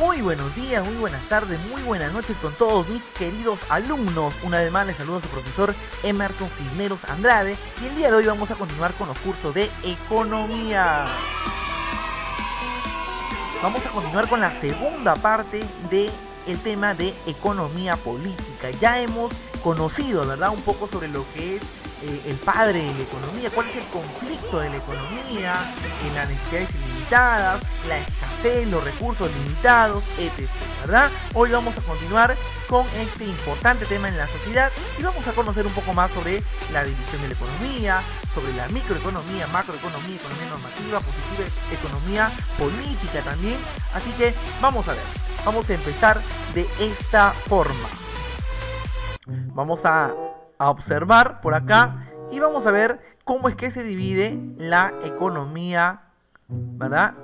Muy buenos días, muy buenas tardes, muy buenas noches con todos mis queridos alumnos. Una vez más les saludo a su profesor Emerson Cisneros Andrade y el día de hoy vamos a continuar con los cursos de Economía. Vamos a continuar con la segunda parte del tema de Economía Política. Ya hemos conocido, ¿verdad?, un poco sobre lo que es el padre de la economía, cuál es el conflicto de la economía, las necesidades ilimitadas, la escasez, los recursos limitados, etc., ¿verdad? Hoy vamos a continuar con este importante tema en la sociedad y vamos a conocer un poco más sobre la división de la economía, sobre la microeconomía, macroeconomía, economía normativa, positiva, economía política también. Así que vamos a ver, vamos a empezar de esta forma. Vamos a observar por acá y vamos a ver cómo es que se divide la economía, ¿verdad?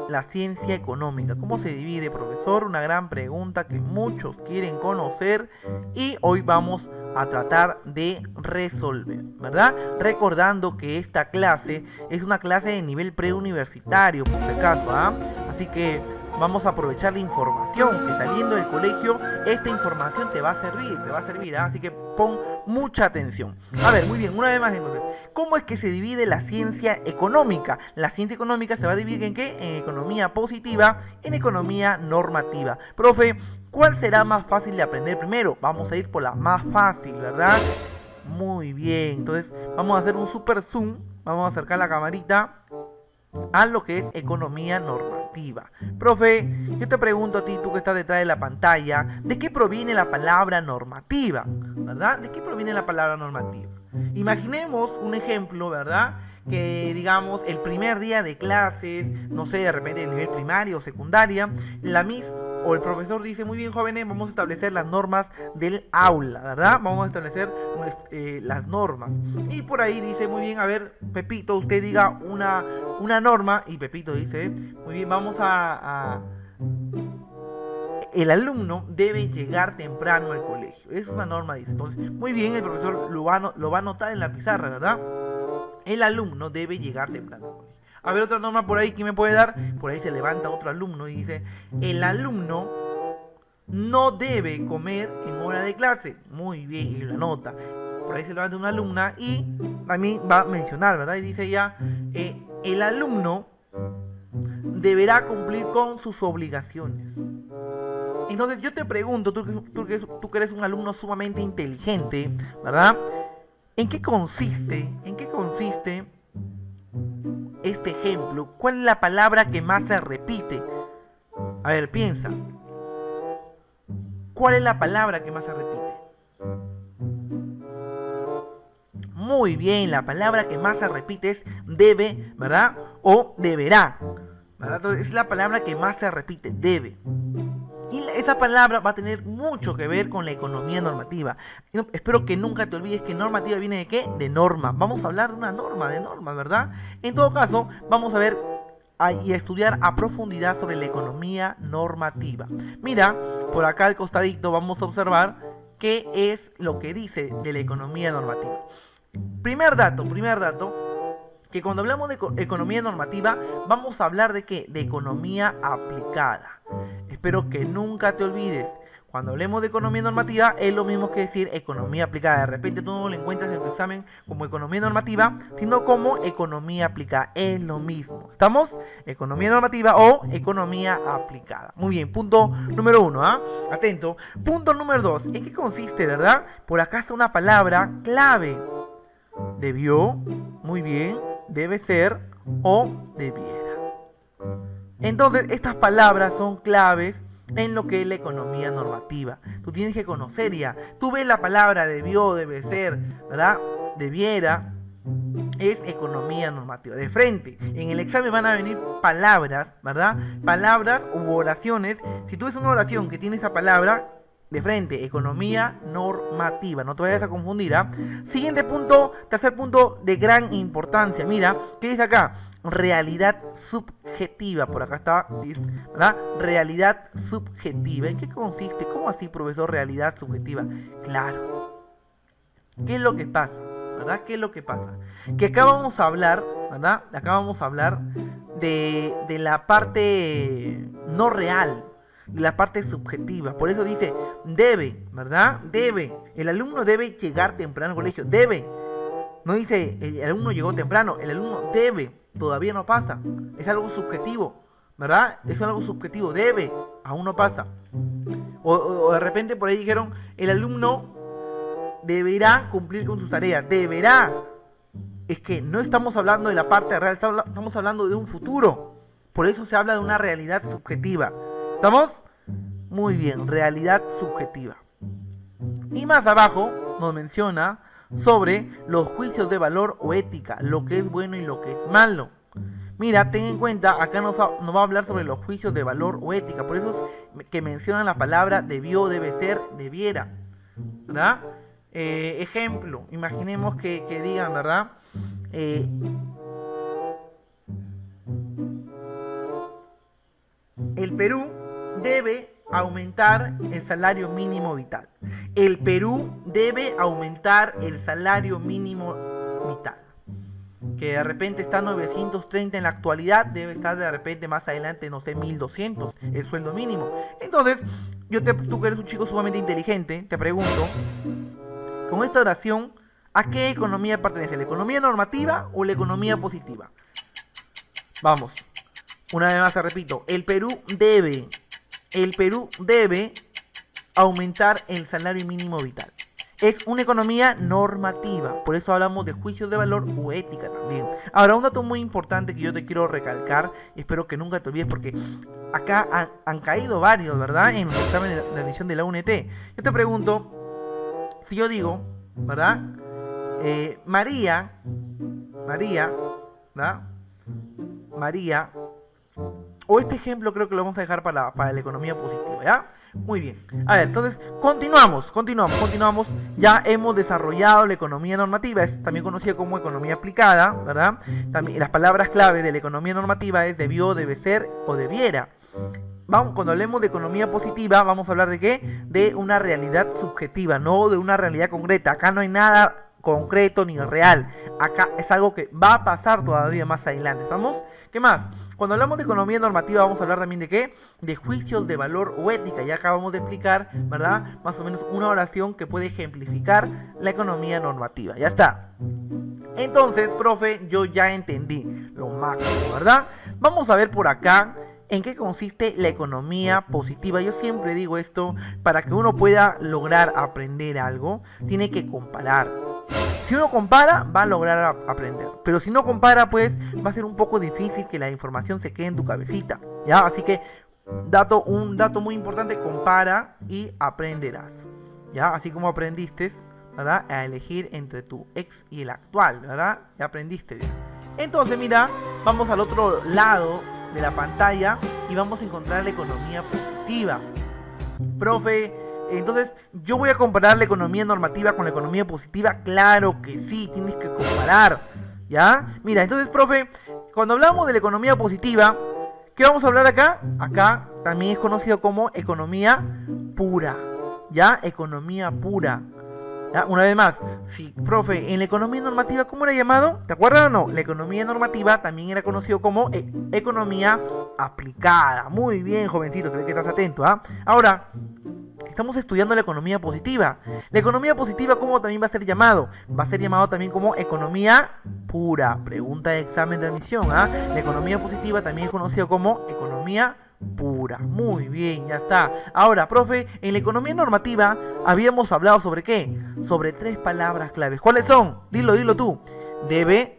La ciencia económica. ¿Cómo se divide, profesor? Una gran pregunta que muchos quieren conocer y hoy vamos a tratar de resolver, ¿verdad? Recordando que esta clase es una clase de nivel preuniversitario, por si acaso, ¿ah? Así que vamos a aprovechar la información que saliendo del colegio, esta información te va a servir, ¿eh? Así que pon mucha atención. A ver, muy bien, una vez más entonces, ¿cómo es que se divide la ciencia económica? La ciencia económica se va a dividir ¿en qué? En economía positiva, en economía normativa. Profe, ¿cuál será más fácil de aprender primero? Vamos a ir por la más fácil, ¿verdad? Muy bien, entonces vamos a hacer un super zoom, vamos a acercar la camarita a lo que es economía normativa. Profe, yo te pregunto a ti, tú que estás detrás de la pantalla, ¿de qué proviene la palabra normativa? ¿Verdad? ¿De qué proviene la palabra normativa? Imaginemos un ejemplo, ¿verdad? Que digamos el primer día de clases, no sé, de repente de nivel primario o secundaria, la Miss o el profesor dice: muy bien, jóvenes, vamos a establecer las normas del aula, ¿verdad? Vamos a establecer las normas. Y por ahí dice: muy bien, a ver, Pepito, usted diga una norma. Y Pepito dice: muy bien, el alumno debe llegar temprano al colegio. Es una norma, dice. Entonces, muy bien, el profesor lo va a anotar en la pizarra, ¿verdad? El alumno debe llegar temprano al colegio. A ver, otra norma por ahí, ¿quién me puede dar? Por ahí se levanta otro alumno y dice: el alumno no debe comer en hora de clase. Muy bien, y lo anota. Por ahí se levanta una alumna y también va a mencionar, ¿verdad? Y dice ya: el alumno deberá cumplir con sus obligaciones. Entonces yo te pregunto, tú que eres un alumno sumamente inteligente, ¿verdad? ¿En qué consiste este ejemplo? ¿Cuál es la palabra que más se repite? A ver, piensa. ¿Cuál es la palabra que más se repite? Muy bien, la palabra que más se repite es debe, ¿verdad? O deberá, ¿verdad? Entonces, es la palabra que más se repite, debe. Y esa palabra va a tener mucho que ver con la economía normativa. Espero que nunca te olvides que normativa viene de ¿qué? De norma. Vamos a hablar de una norma, de normas, ¿verdad? En todo caso, vamos a ver y a estudiar a profundidad sobre la economía normativa. Mira, por acá al costadito vamos a observar qué es lo que dice de la economía normativa. Primer dato, que cuando hablamos de economía normativa, vamos a hablar de ¿qué? De economía aplicada. Espero que nunca te olvides. Cuando hablemos de economía normativa, es lo mismo que decir economía aplicada. De repente tú no lo encuentras en tu examen como economía normativa, sino como economía aplicada. Es lo mismo. ¿Estamos? Economía normativa o economía aplicada. Muy bien, punto número 1, ¿ah? Atento. Punto número 2. ¿En qué consiste, verdad? Por acá está una palabra clave. Debió, muy bien, debe ser o debiera. Entonces, estas palabras son claves en lo que es la economía normativa. Tú tienes que conocer ya. Tú ves la palabra debió, debe ser, ¿verdad? Debiera. Es economía normativa. De frente, en el examen van a venir palabras, ¿verdad? Palabras u oraciones. Si tú ves una oración que tiene esa palabra, de frente, economía normativa. No te vayas a confundir, ¿ah? Siguiente punto, tercer punto de gran importancia. Mira, ¿qué dice acá? Realidad subjetiva. Por acá está, ¿verdad? Realidad subjetiva. ¿En qué consiste? ¿Cómo así, profesor, realidad subjetiva? Claro. ¿Qué es lo que pasa? ¿Verdad? ¿Qué es lo que pasa? Que acá vamos a hablar, ¿verdad? Acá vamos a hablar de la parte no real. de la parte subjetiva. Por eso dice debe, ¿verdad? Debe. El alumno debe llegar temprano al colegio. Debe. No dice el alumno llegó temprano. El alumno debe. Todavía no pasa. Es algo subjetivo, ¿verdad? Es algo subjetivo. Debe. Aún no pasa. O de repente por ahí dijeron el alumno deberá cumplir con sus tareas. Deberá. Es que no estamos hablando de la parte real. Estamos hablando de un futuro. Por eso se habla de una realidad subjetiva. ¿Estamos? Muy bien, realidad subjetiva. Y más abajo nos menciona sobre los juicios de valor o ética, lo que es bueno y lo que es malo. Mira, ten en cuenta, acá nos va a hablar sobre los juicios de valor o ética. Por eso es que mencionan la palabra debió, debe ser, debiera, ¿verdad? Ejemplo, imaginemos que digan, ¿verdad? El Perú debe aumentar el salario mínimo vital. El Perú debe aumentar el salario mínimo vital. Que de repente está 930 en la actualidad, debe estar de repente más adelante, no sé, 1200, el sueldo mínimo. Entonces, tú que eres un chico sumamente inteligente, te pregunto, con esta oración, ¿a qué economía pertenece? ¿La economía normativa o la economía positiva? Vamos. Una vez más te repito, el Perú debe aumentar el salario mínimo vital. Es una economía normativa, por eso hablamos de juicios de valor o ética también. Ahora, un dato muy importante que yo te quiero recalcar, y espero que nunca te olvides porque acá han caído varios, ¿verdad? En los exámenes de admisión de la UNT. Yo te pregunto, si yo digo, ¿verdad? María, ¿verdad? María. O este ejemplo creo que lo vamos a dejar para la economía positiva, ¿ya? Muy bien. A ver, entonces, continuamos. Ya hemos desarrollado la economía normativa, es también conocida como economía aplicada, ¿verdad? También las palabras clave de la economía normativa es debió, debe ser o debiera. Cuando hablemos de economía positiva, vamos a hablar de ¿qué? De una realidad subjetiva, no de una realidad concreta. Acá no hay nada concreto ni real. Acá es algo que va a pasar todavía más adelante. ¿Estamos? ¿Qué más? Cuando hablamos de economía normativa vamos a hablar también de ¿qué? De juicios de valor o ética. Ya acabamos de explicar, ¿verdad? Más o menos una oración que puede ejemplificar la economía normativa. Ya está. Entonces, profe, yo ya entendí lo máximo, ¿verdad? Vamos a ver por acá en qué consiste la economía positiva. Yo siempre digo esto, para que uno pueda lograr aprender algo, tiene que comparar. Si uno compara, va a lograr aprender. Pero si no compara, pues va a ser un poco difícil que la información se quede en tu cabecita, ¿ya? Así que, un dato muy importante, compara y aprenderás, ¿ya? Así como aprendiste, ¿verdad? A elegir entre tu ex y el actual, ¿verdad? Ya aprendiste. Entonces, mira, vamos al otro lado de la pantalla y vamos a encontrar la economía positiva. Profe, entonces, ¿yo voy a comparar la economía normativa con la economía positiva? Claro que sí, tienes que comparar, ¿ya? Mira, entonces, profe, cuando hablamos de la economía positiva, ¿qué vamos a hablar acá? Acá también es conocido como economía pura, ¿ya? Economía pura. ¿Ya? Una vez más, sí, profe, en la economía normativa, ¿cómo era llamado? ¿Te acuerdas o no? La economía normativa también era conocido como economía aplicada. Muy bien, jovencito, se ve que estás atento, ¿ah? Ahora, estamos estudiando la economía positiva. La economía positiva, ¿cómo también va a ser llamado? Va a ser llamado también como economía pura. Pregunta de examen de admisión, ¿ah? La economía positiva también es conocido como economía pura. Muy bien, ya está. Ahora, profe, en la economía normativa habíamos hablado sobre ¿qué? Sobre 3 palabras claves. ¿Cuáles son? Dilo tú. Debe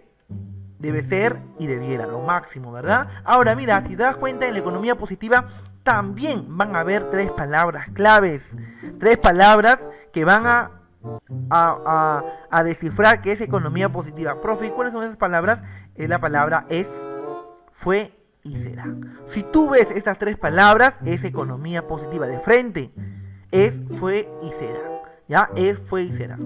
ser y debiera, lo máximo, ¿verdad? Ahora, mira, si te das cuenta, en la economía positiva también van a haber 3 palabras claves. 3 palabras que van a descifrar qué es economía positiva. Profe, ¿y cuáles son esas palabras? Es la palabra es, fue y será. Si tú ves estas 3 palabras, es economía positiva de frente. Es, fue y será. ¿Ya? Es, fue y será.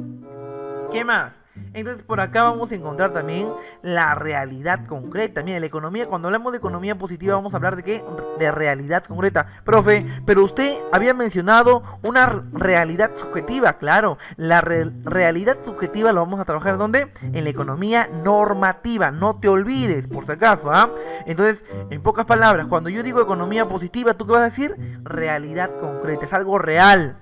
¿Qué más? Entonces por acá vamos a encontrar también la realidad concreta. Mira, la economía, cuando hablamos de economía positiva vamos a hablar de qué, de realidad concreta. Profe, pero usted había mencionado una realidad subjetiva. Claro, la realidad subjetiva lo vamos a trabajar ¿dónde? En la economía normativa, no te olvides, por si acaso, ¿ah? Entonces, en pocas palabras, cuando yo digo economía positiva, ¿tú qué vas a decir? Realidad concreta, es algo real.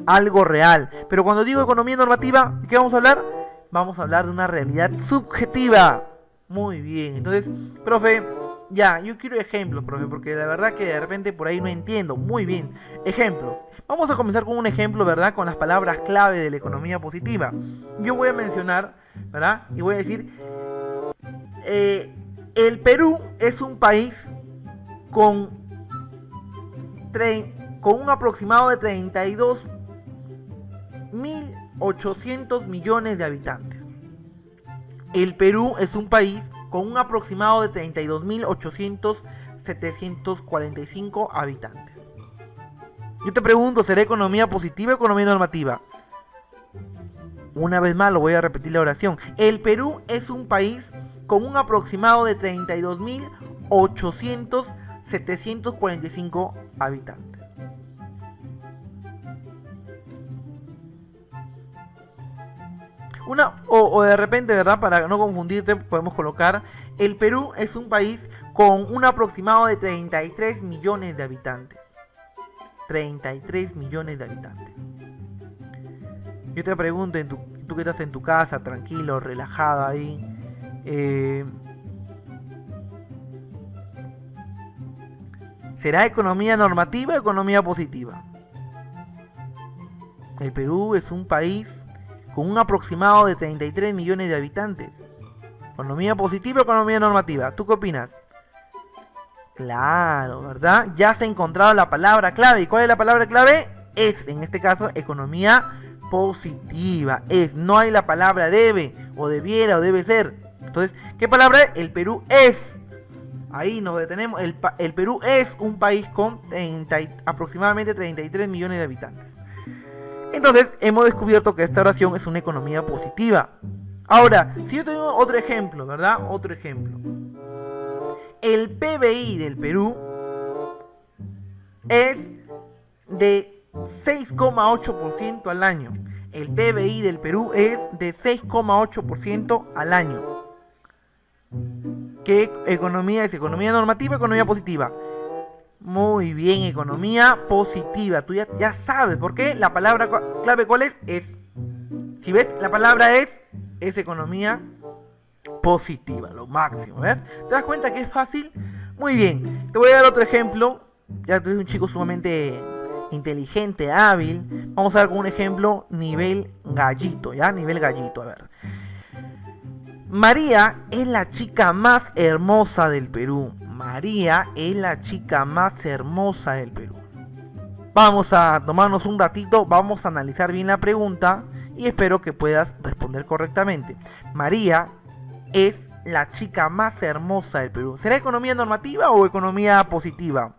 Algo real. Pero cuando digo economía normativa, ¿de qué vamos a hablar? Vamos a hablar de una realidad subjetiva. Muy bien. Entonces, profe, ya, yo quiero ejemplos, profe, porque la verdad que de repente por ahí no entiendo. Muy bien. Ejemplos. Vamos a comenzar con un ejemplo, ¿verdad? Con las palabras clave de la economía positiva. Yo voy a mencionar, ¿verdad? Y voy a decir, el Perú es un país con un aproximado de 32.800 millones de habitantes. El Perú es un país con un aproximado de 32.800.745 habitantes. Yo te pregunto, ¿será economía positiva o economía normativa? Una vez más lo voy a repetir la oración. El Perú es un país con un aproximado de 32.800.745 habitantes. O de repente, ¿verdad? Para no confundirte, podemos colocar: el Perú es un país con un aproximado de 33 millones de habitantes. 33 millones de habitantes. Yo te pregunto, tú que estás en tu casa, tranquilo, relajado ahí, ¿será economía normativa o economía positiva? El Perú es un país con un aproximado de 33 millones de habitantes. ¿Economía positiva o economía normativa? ¿Tú qué opinas? Claro, ¿verdad? Ya se ha encontrado la palabra clave. ¿Y cuál es la palabra clave? Es, en este caso, economía positiva. Es, no hay la palabra debe, o debiera, o debe ser. Entonces, ¿qué palabra es? El Perú es. Ahí nos detenemos. El Perú es un país con aproximadamente 33 millones de habitantes. Entonces, hemos descubierto que esta oración es una economía positiva. Ahora, si yo tengo otro ejemplo, ¿verdad? Otro ejemplo. El PBI del Perú es de 6,8% al año. El PBI del Perú es de 6,8% al año. ¿Qué economía es? ¿Economía normativa o economía positiva? Muy bien, economía positiva. Tú ya sabes, ¿por qué? La palabra clave, ¿cuál es? Es. Si ves, la palabra es economía positiva, lo máximo, ¿ves? ¿Te das cuenta que es fácil? Muy bien, te voy a dar otro ejemplo. Ya tú eres un chico sumamente inteligente, hábil. Vamos a dar un ejemplo nivel gallito, ¿ya? Nivel gallito, a ver. María es la chica más hermosa del Perú. María es la chica más hermosa del Perú. Vamos a tomarnos un ratito, vamos a analizar bien la pregunta y espero que puedas responder correctamente. María es la chica más hermosa del Perú. ¿Será economía normativa o economía positiva?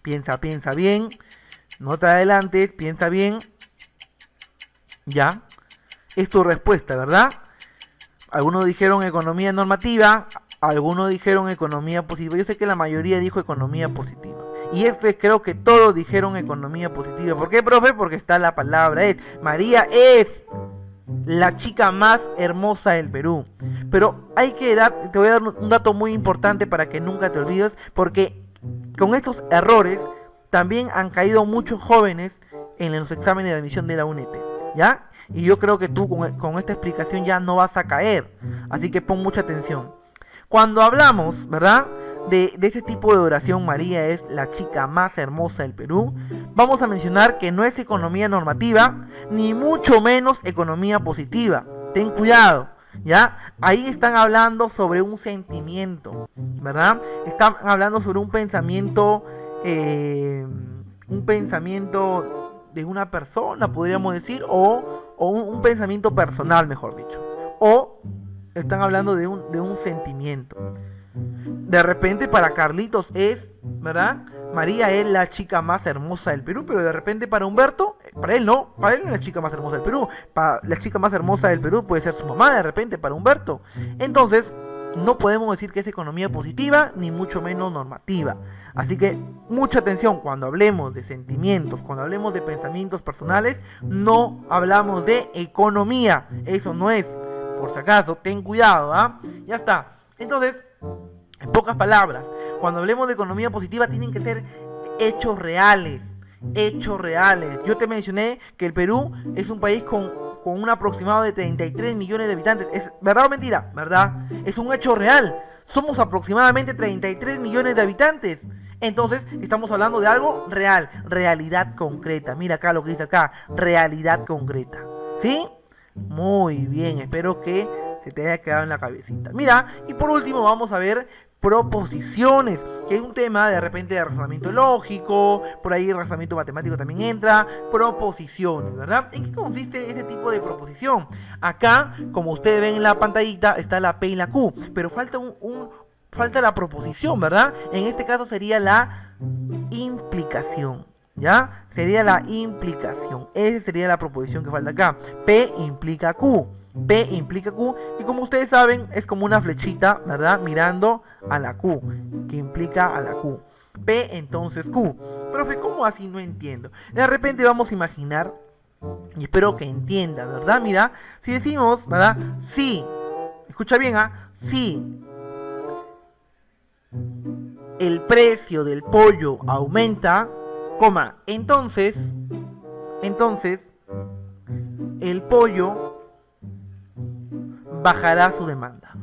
Piensa bien, no te adelantes, piensa bien. Ya, es tu respuesta, ¿verdad? Algunos dijeron economía normativa, algunos dijeron economía positiva. Yo sé que la mayoría dijo economía positiva. Y creo que todos dijeron economía positiva. ¿Por qué, profe? Porque está la palabra es. María es la chica más hermosa del Perú. Pero te voy a dar un dato muy importante para que nunca te olvides, porque con estos errores también han caído muchos jóvenes en los exámenes de admisión de la UNED, ¿ya? Y yo creo que tú con esta explicación ya no vas a caer. Así que pon mucha atención. Cuando hablamos, ¿verdad?, de ese tipo de oración, María es la chica más hermosa del Perú, vamos a mencionar que no es economía normativa, ni mucho menos economía positiva. Ten cuidado, ¿ya? Ahí están hablando sobre un sentimiento, ¿verdad? Están hablando sobre un pensamiento de una persona, podríamos decir, o un pensamiento personal, mejor dicho. O están hablando de un sentimiento. De repente para Carlitos es, ¿verdad?, María es la chica más hermosa del Perú, pero de repente para Humberto, para él no es la chica más hermosa del Perú. La chica más hermosa del Perú puede ser su mamá de repente para Humberto. Entonces, no podemos decir que es economía positiva, ni mucho menos normativa. Así que, mucha atención, cuando hablemos de sentimientos, cuando hablemos de pensamientos personales, no hablamos de economía. Eso no es, por si acaso, ten cuidado, ¿ah? Ya está. Entonces, en pocas palabras, cuando hablemos de economía positiva tienen que ser hechos reales. Hechos reales. Yo te mencioné que el Perú es un país con un aproximado de 33 millones de habitantes. ¿Es verdad o mentira? ¿Verdad? Es un hecho real. Somos aproximadamente 33 millones de habitantes. Entonces, estamos hablando de algo real. Realidad concreta. Mira acá lo que dice acá. Realidad concreta. ¿Sí? Muy bien. Espero que se te haya quedado en la cabecita. Mira, y por último vamos a ver proposiciones, que es un tema de repente de razonamiento lógico, por ahí el razonamiento matemático también entra, proposiciones, ¿verdad? ¿En qué consiste este tipo de proposición? Acá, como ustedes ven en la pantallita, está la P y la Q, pero falta falta la proposición, ¿verdad? En este caso sería la implicación. ¿Ya? Sería la implicación. Esa sería la proposición que falta acá. P implica Q. P implica Q. Y como ustedes saben, es como una flechita, ¿verdad? Mirando a la Q. Que implica a la Q. P entonces Q. Profe, ¿cómo así? No entiendo. De repente vamos a imaginar, y espero que entiendan, ¿verdad? Mira, si decimos, ¿verdad? Si, escucha bien, ¿ah? Si el precio del pollo aumenta, entonces el pollo bajará su demanda.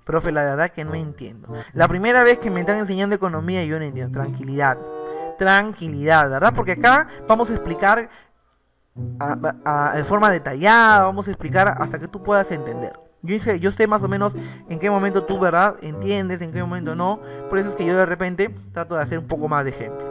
Profe, la verdad que no entiendo. La primera vez que me están enseñando economía yo no entiendo. Tranquilidad, ¿verdad? Porque acá vamos a explicar de forma detallada, vamos a explicar hasta que tú puedas entender. Yo sé más o menos en qué momento tú, ¿verdad? Entiendes, en qué momento no. Por eso es que yo de repente trato de hacer un poco más de ejemplos.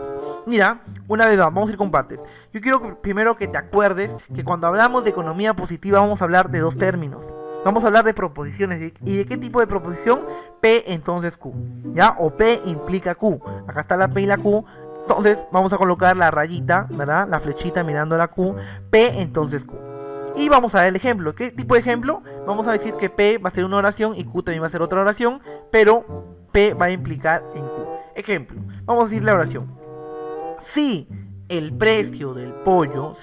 Mira, una vez más, vamos a ir con partes. Yo quiero primero que te acuerdes que cuando hablamos de economía positiva vamos a hablar de dos términos. Vamos a hablar de proposiciones. ¿Y de qué tipo de proposición? P entonces Q. ¿Ya? O P implica Q. Acá está la P y la Q. Entonces vamos a colocar la rayita, ¿verdad? La flechita mirando a la Q. P entonces Q. Y vamos a ver el ejemplo. ¿Qué tipo de ejemplo? Vamos a decir que P va a ser una oración y Q también va a ser otra oración, pero P va a implicar en Q. Ejemplo, vamos a decir la oración. Si el precio del pollo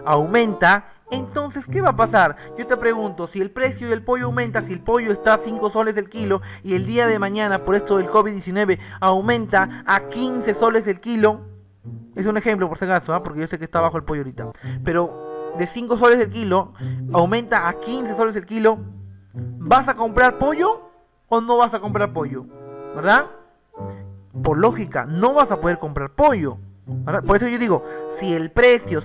aumenta, entonces, ¿qué va a pasar? Yo te pregunto, si el precio del pollo aumenta, si el pollo está a 5 soles el kilo y el día de mañana, por esto del COVID-19, aumenta a 15 soles el kilo, es un ejemplo por si acaso, porque yo sé que está bajo el pollo ahorita, pero de 5 soles el kilo, aumenta a 15 soles el kilo, ¿vas a comprar pollo o no vas a comprar pollo? ¿Verdad? Por lógica, no vas a poder comprar pollo. ¿Verdad? Por eso yo digo, si el precio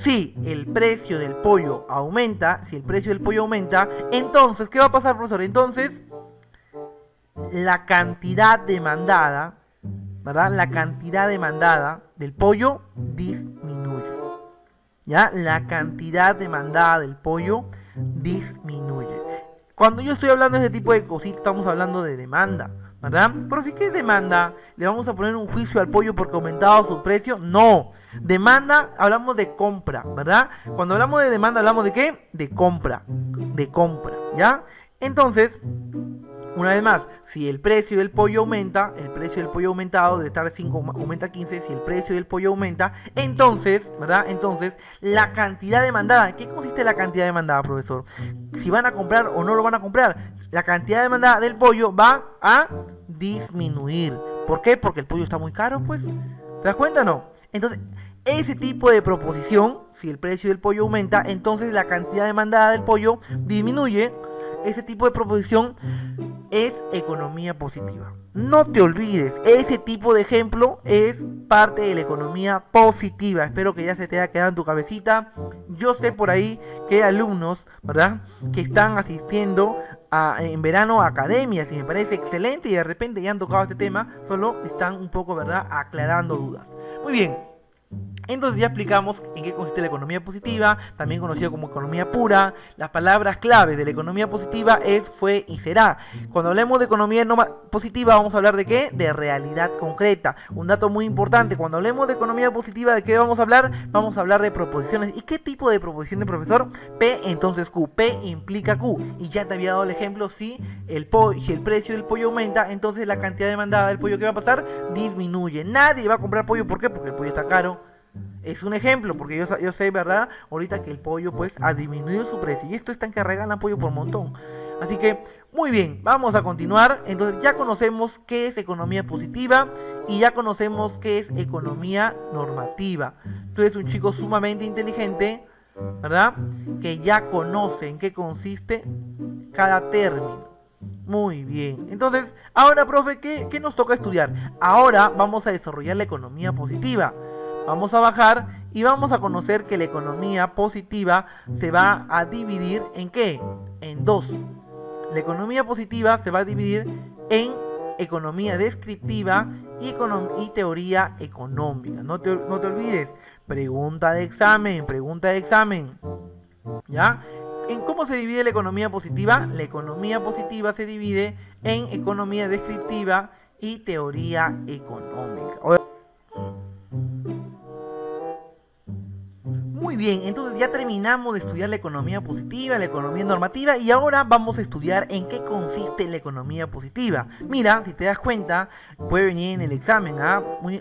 del pollo aumenta, entonces, ¿qué va a pasar, profesor? Entonces, la cantidad demandada, ¿verdad? La cantidad demandada del pollo disminuye. ¿Ya? La cantidad demandada del pollo disminuye. Cuando yo estoy hablando de ese tipo de cositas, estamos hablando de demanda, ¿verdad? Profe, ¿qué es demanda? ¿Le vamos a poner un juicio al pollo porque ha aumentado su precio? No. Demanda, hablamos de compra, ¿verdad? Cuando hablamos de demanda, ¿hablamos de qué? De compra, ¿ya? Entonces, una vez más, si el precio del pollo aumenta, el precio del pollo aumentado de estar de 5 aumenta a 15, si el precio del pollo aumenta, entonces, ¿verdad? Entonces, la cantidad demandada, ¿en qué consiste la cantidad demandada, profesor? Si van a comprar o no lo van a comprar, la cantidad demandada del pollo va a disminuir. ¿Por qué? Porque el pollo está muy caro, pues. ¿Te das cuenta o no? Entonces, ese tipo de proposición, si el precio del pollo aumenta, entonces la cantidad demandada del pollo disminuye. Ese tipo de proposición es economía positiva. No te olvides, ese tipo de ejemplo es parte de la economía positiva. Espero que ya se te haya quedado en tu cabecita. Yo sé por ahí que hay alumnos, ¿verdad?, que están asistiendo en verano a academias y me parece excelente y de repente ya han tocado este tema, solo están un poco, ¿verdad?, aclarando dudas. Muy bien. Entonces ya explicamos en qué consiste la economía positiva, también conocida como economía pura. Las palabras clave de la economía positiva es, fue y será. Cuando hablemos de economía positiva vamos a hablar de qué? De realidad concreta. Un dato muy importante, cuando hablemos de economía positiva, ¿de qué vamos a hablar? Vamos a hablar de proposiciones. ¿Y qué tipo de proposiciones, profesor? P, entonces Q. P implica Q. Y ya te había dado el ejemplo, si el precio del pollo aumenta, entonces la cantidad demandada del pollo, ¿qué va a pasar? Disminuye. Nadie va a comprar pollo, ¿por qué? Porque el pollo está caro. Es un ejemplo, porque yo sé, ¿verdad? Ahorita que el pollo pues ha disminuido su precio. Y esto está en que regalan pollo por montón. Así que, muy bien, vamos a continuar. Entonces ya conocemos qué es economía positiva y ya conocemos qué es economía normativa. Tú eres un chico sumamente inteligente, ¿verdad? Que ya conoce en qué consiste cada término. Muy bien. Entonces, ahora, profe, ¿qué nos toca estudiar? Ahora vamos a desarrollar la economía positiva. Vamos a bajar y vamos a conocer que la economía positiva se va a dividir ¿en qué? En dos. La economía positiva se va a dividir en economía descriptiva y teoría económica. No te olvides. Pregunta de examen, pregunta de examen. ¿Ya? ¿En cómo se divide la economía positiva? La economía positiva se divide en economía descriptiva y teoría económica. Muy bien, entonces ya terminamos de estudiar la economía positiva, la economía normativa, y ahora vamos a estudiar en qué consiste la economía positiva. Mira, si te das cuenta, puede venir en el examen,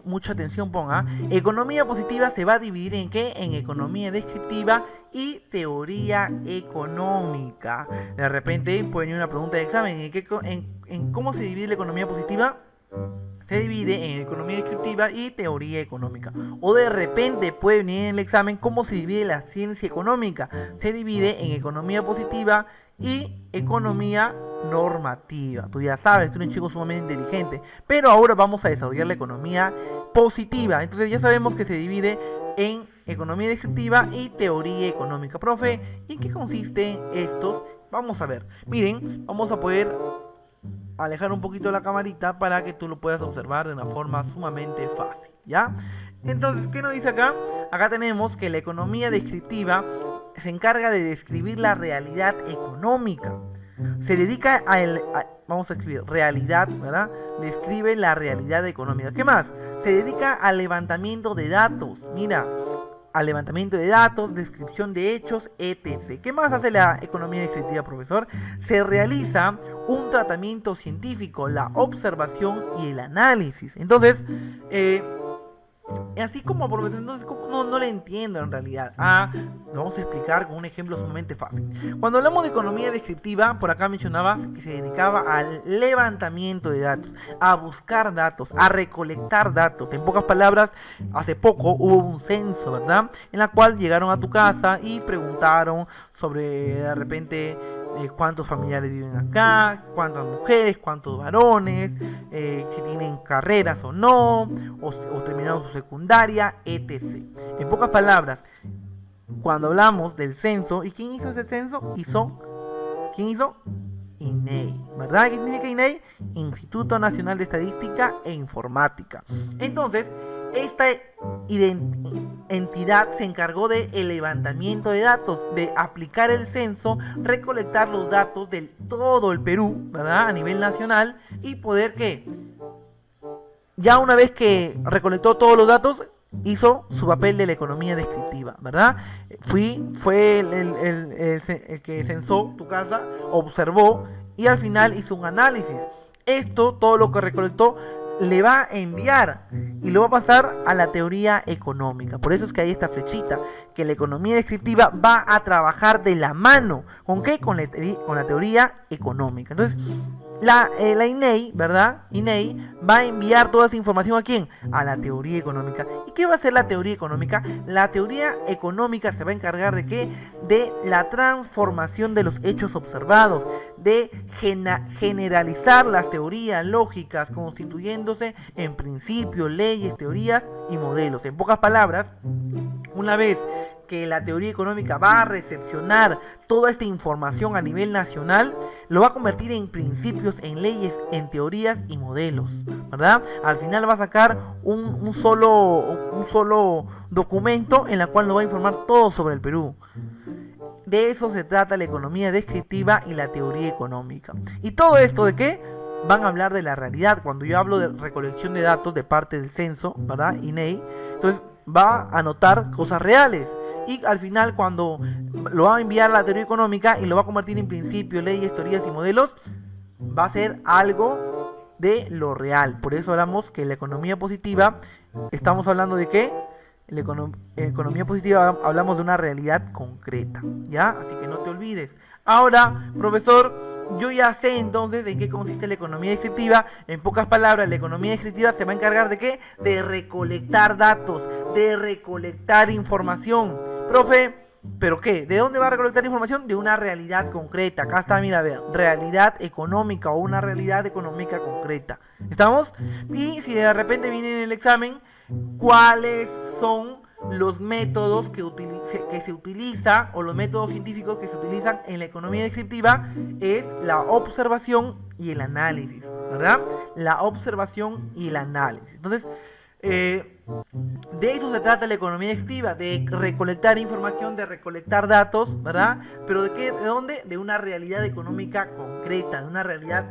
mucha atención ponga. Economía positiva se va a dividir en qué? En economía descriptiva y teoría económica. De repente puede venir una pregunta de examen, ¿en cómo se divide la economía positiva? Se divide en economía descriptiva y teoría económica. O de repente puede venir en el examen cómo se divide la ciencia económica. Se divide en economía positiva y economía normativa. Tú ya sabes, tú eres un chico sumamente inteligente. Pero ahora vamos a desarrollar la economía positiva. Entonces ya sabemos que se divide en economía descriptiva y teoría económica. Profe, ¿y en qué consisten estos? Vamos a ver. Miren, vamos a poder alejar un poquito la camarita para que tú lo puedas observar de una forma sumamente fácil, ¿ya? Entonces, ¿qué nos dice acá? Acá tenemos que la economía descriptiva se encarga de describir la realidad económica. Se dedica vamos a escribir realidad, ¿verdad? Describe la realidad económica. ¿Qué más? Se dedica al levantamiento de datos. Mira, al levantamiento de datos, descripción de hechos, etc. ¿Qué más hace la economía descriptiva, profesor? Se realiza un tratamiento científico, la observación y el análisis. Entonces, así como, profesor, entonces no le entiendo en realidad. Lo vamos a explicar con un ejemplo sumamente fácil. Cuando hablamos de economía descriptiva, por acá mencionabas que se dedicaba al levantamiento de datos, a buscar datos, a recolectar datos. En pocas palabras, hace poco hubo un censo, ¿verdad? En la cual llegaron a tu casa y preguntaron sobre, de repente, cuántos familiares viven acá, cuántas mujeres, cuántos varones, si tienen carreras o no, o terminaron su secundaria, etc. En pocas palabras, cuando hablamos del censo, ¿y quién hizo ese censo? ¿Quién hizo? INEI, ¿verdad? ¿Qué significa INEI? Instituto Nacional de Estadística e Informática. Entonces, esta entidad se encargó del levantamiento de datos, de aplicar el censo, recolectar los datos de todo el Perú, ¿verdad? A nivel nacional, y poder que, ya una vez que recolectó todos los datos, hizo su papel de la economía descriptiva, ¿verdad? Fue el que censó tu casa, observó y al final hizo un análisis. Esto, todo lo que recolectó, le va a enviar y lo va a pasar a la teoría económica. Por eso es que hay esta flechita, que la economía descriptiva va a trabajar de la mano. ¿Con qué? Con la teoría económica. Entonces, la INEI, ¿verdad? INEI va a enviar toda esa información ¿a quién? A la teoría económica. ¿Y qué va a hacer la teoría económica? La teoría económica se va a encargar ¿de qué? De la transformación de los hechos observados, de generalizar las teorías lógicas, constituyéndose en principios, leyes, teorías y modelos. En pocas palabras, una vez que la teoría económica va a recepcionar toda esta información a nivel nacional, lo va a convertir en principios, en leyes, en teorías y modelos, ¿verdad? Al final va a sacar un solo documento en el cual nos va a informar todo sobre el Perú. De eso se trata la economía descriptiva y la teoría económica. ¿Y todo esto de qué? Van a hablar de la realidad. Cuando yo hablo de recolección de datos de parte del censo, ¿verdad? INEI, entonces va a anotar cosas reales. Y al final, cuando lo va a enviar a la teoría económica y lo va a convertir en principios, leyes, teorías y modelos, va a ser algo de lo real. Por eso hablamos que la economía positiva, estamos hablando de qué? En economía positiva hablamos de una realidad concreta, ¿ya? Así que no te olvides. Ahora, profesor, yo ya sé entonces de qué consiste la economía descriptiva. En pocas palabras, la economía descriptiva se va a encargar de qué? De recolectar datos, de recolectar información. Profe, ¿pero qué? ¿De dónde va a recolectar información? De una realidad concreta. Acá está, mira, vean, realidad económica o una realidad económica concreta. ¿Estamos? Y si de repente viene en el examen, ¿cuáles son los métodos que se utiliza o los métodos científicos que se utilizan en la economía descriptiva? Es la observación y el análisis, ¿verdad? La observación y el análisis. Entonces, de eso se trata la economía descriptiva, de recolectar información, de recolectar datos, ¿verdad? Pero ¿de qué? ¿De dónde? De una realidad económica concreta, de una realidad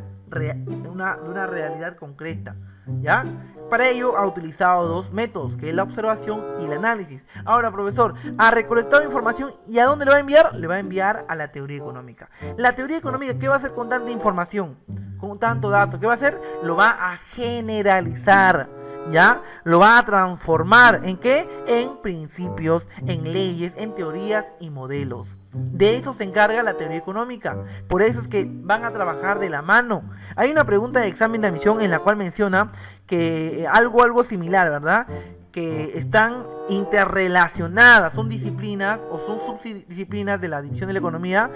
concreta, ¿ya? Para ello ha utilizado dos métodos, que es la observación y el análisis. Ahora, profesor, ha recolectado información y ¿a dónde le va a enviar? Le va a enviar a la teoría económica. La teoría económica, ¿qué va a hacer con tanta información? Con tanto dato, ¿qué va a hacer? Lo va a generalizar, ¿ya? Lo va a transformar, ¿en qué? En principios, en leyes, en teorías y modelos. De eso se encarga la teoría económica. Por eso es que van a trabajar de la mano. Hay una pregunta de examen de admisión en la cual menciona que algo similar, ¿verdad? Que están interrelacionadas, son disciplinas o son subdisciplinas de la división de la economía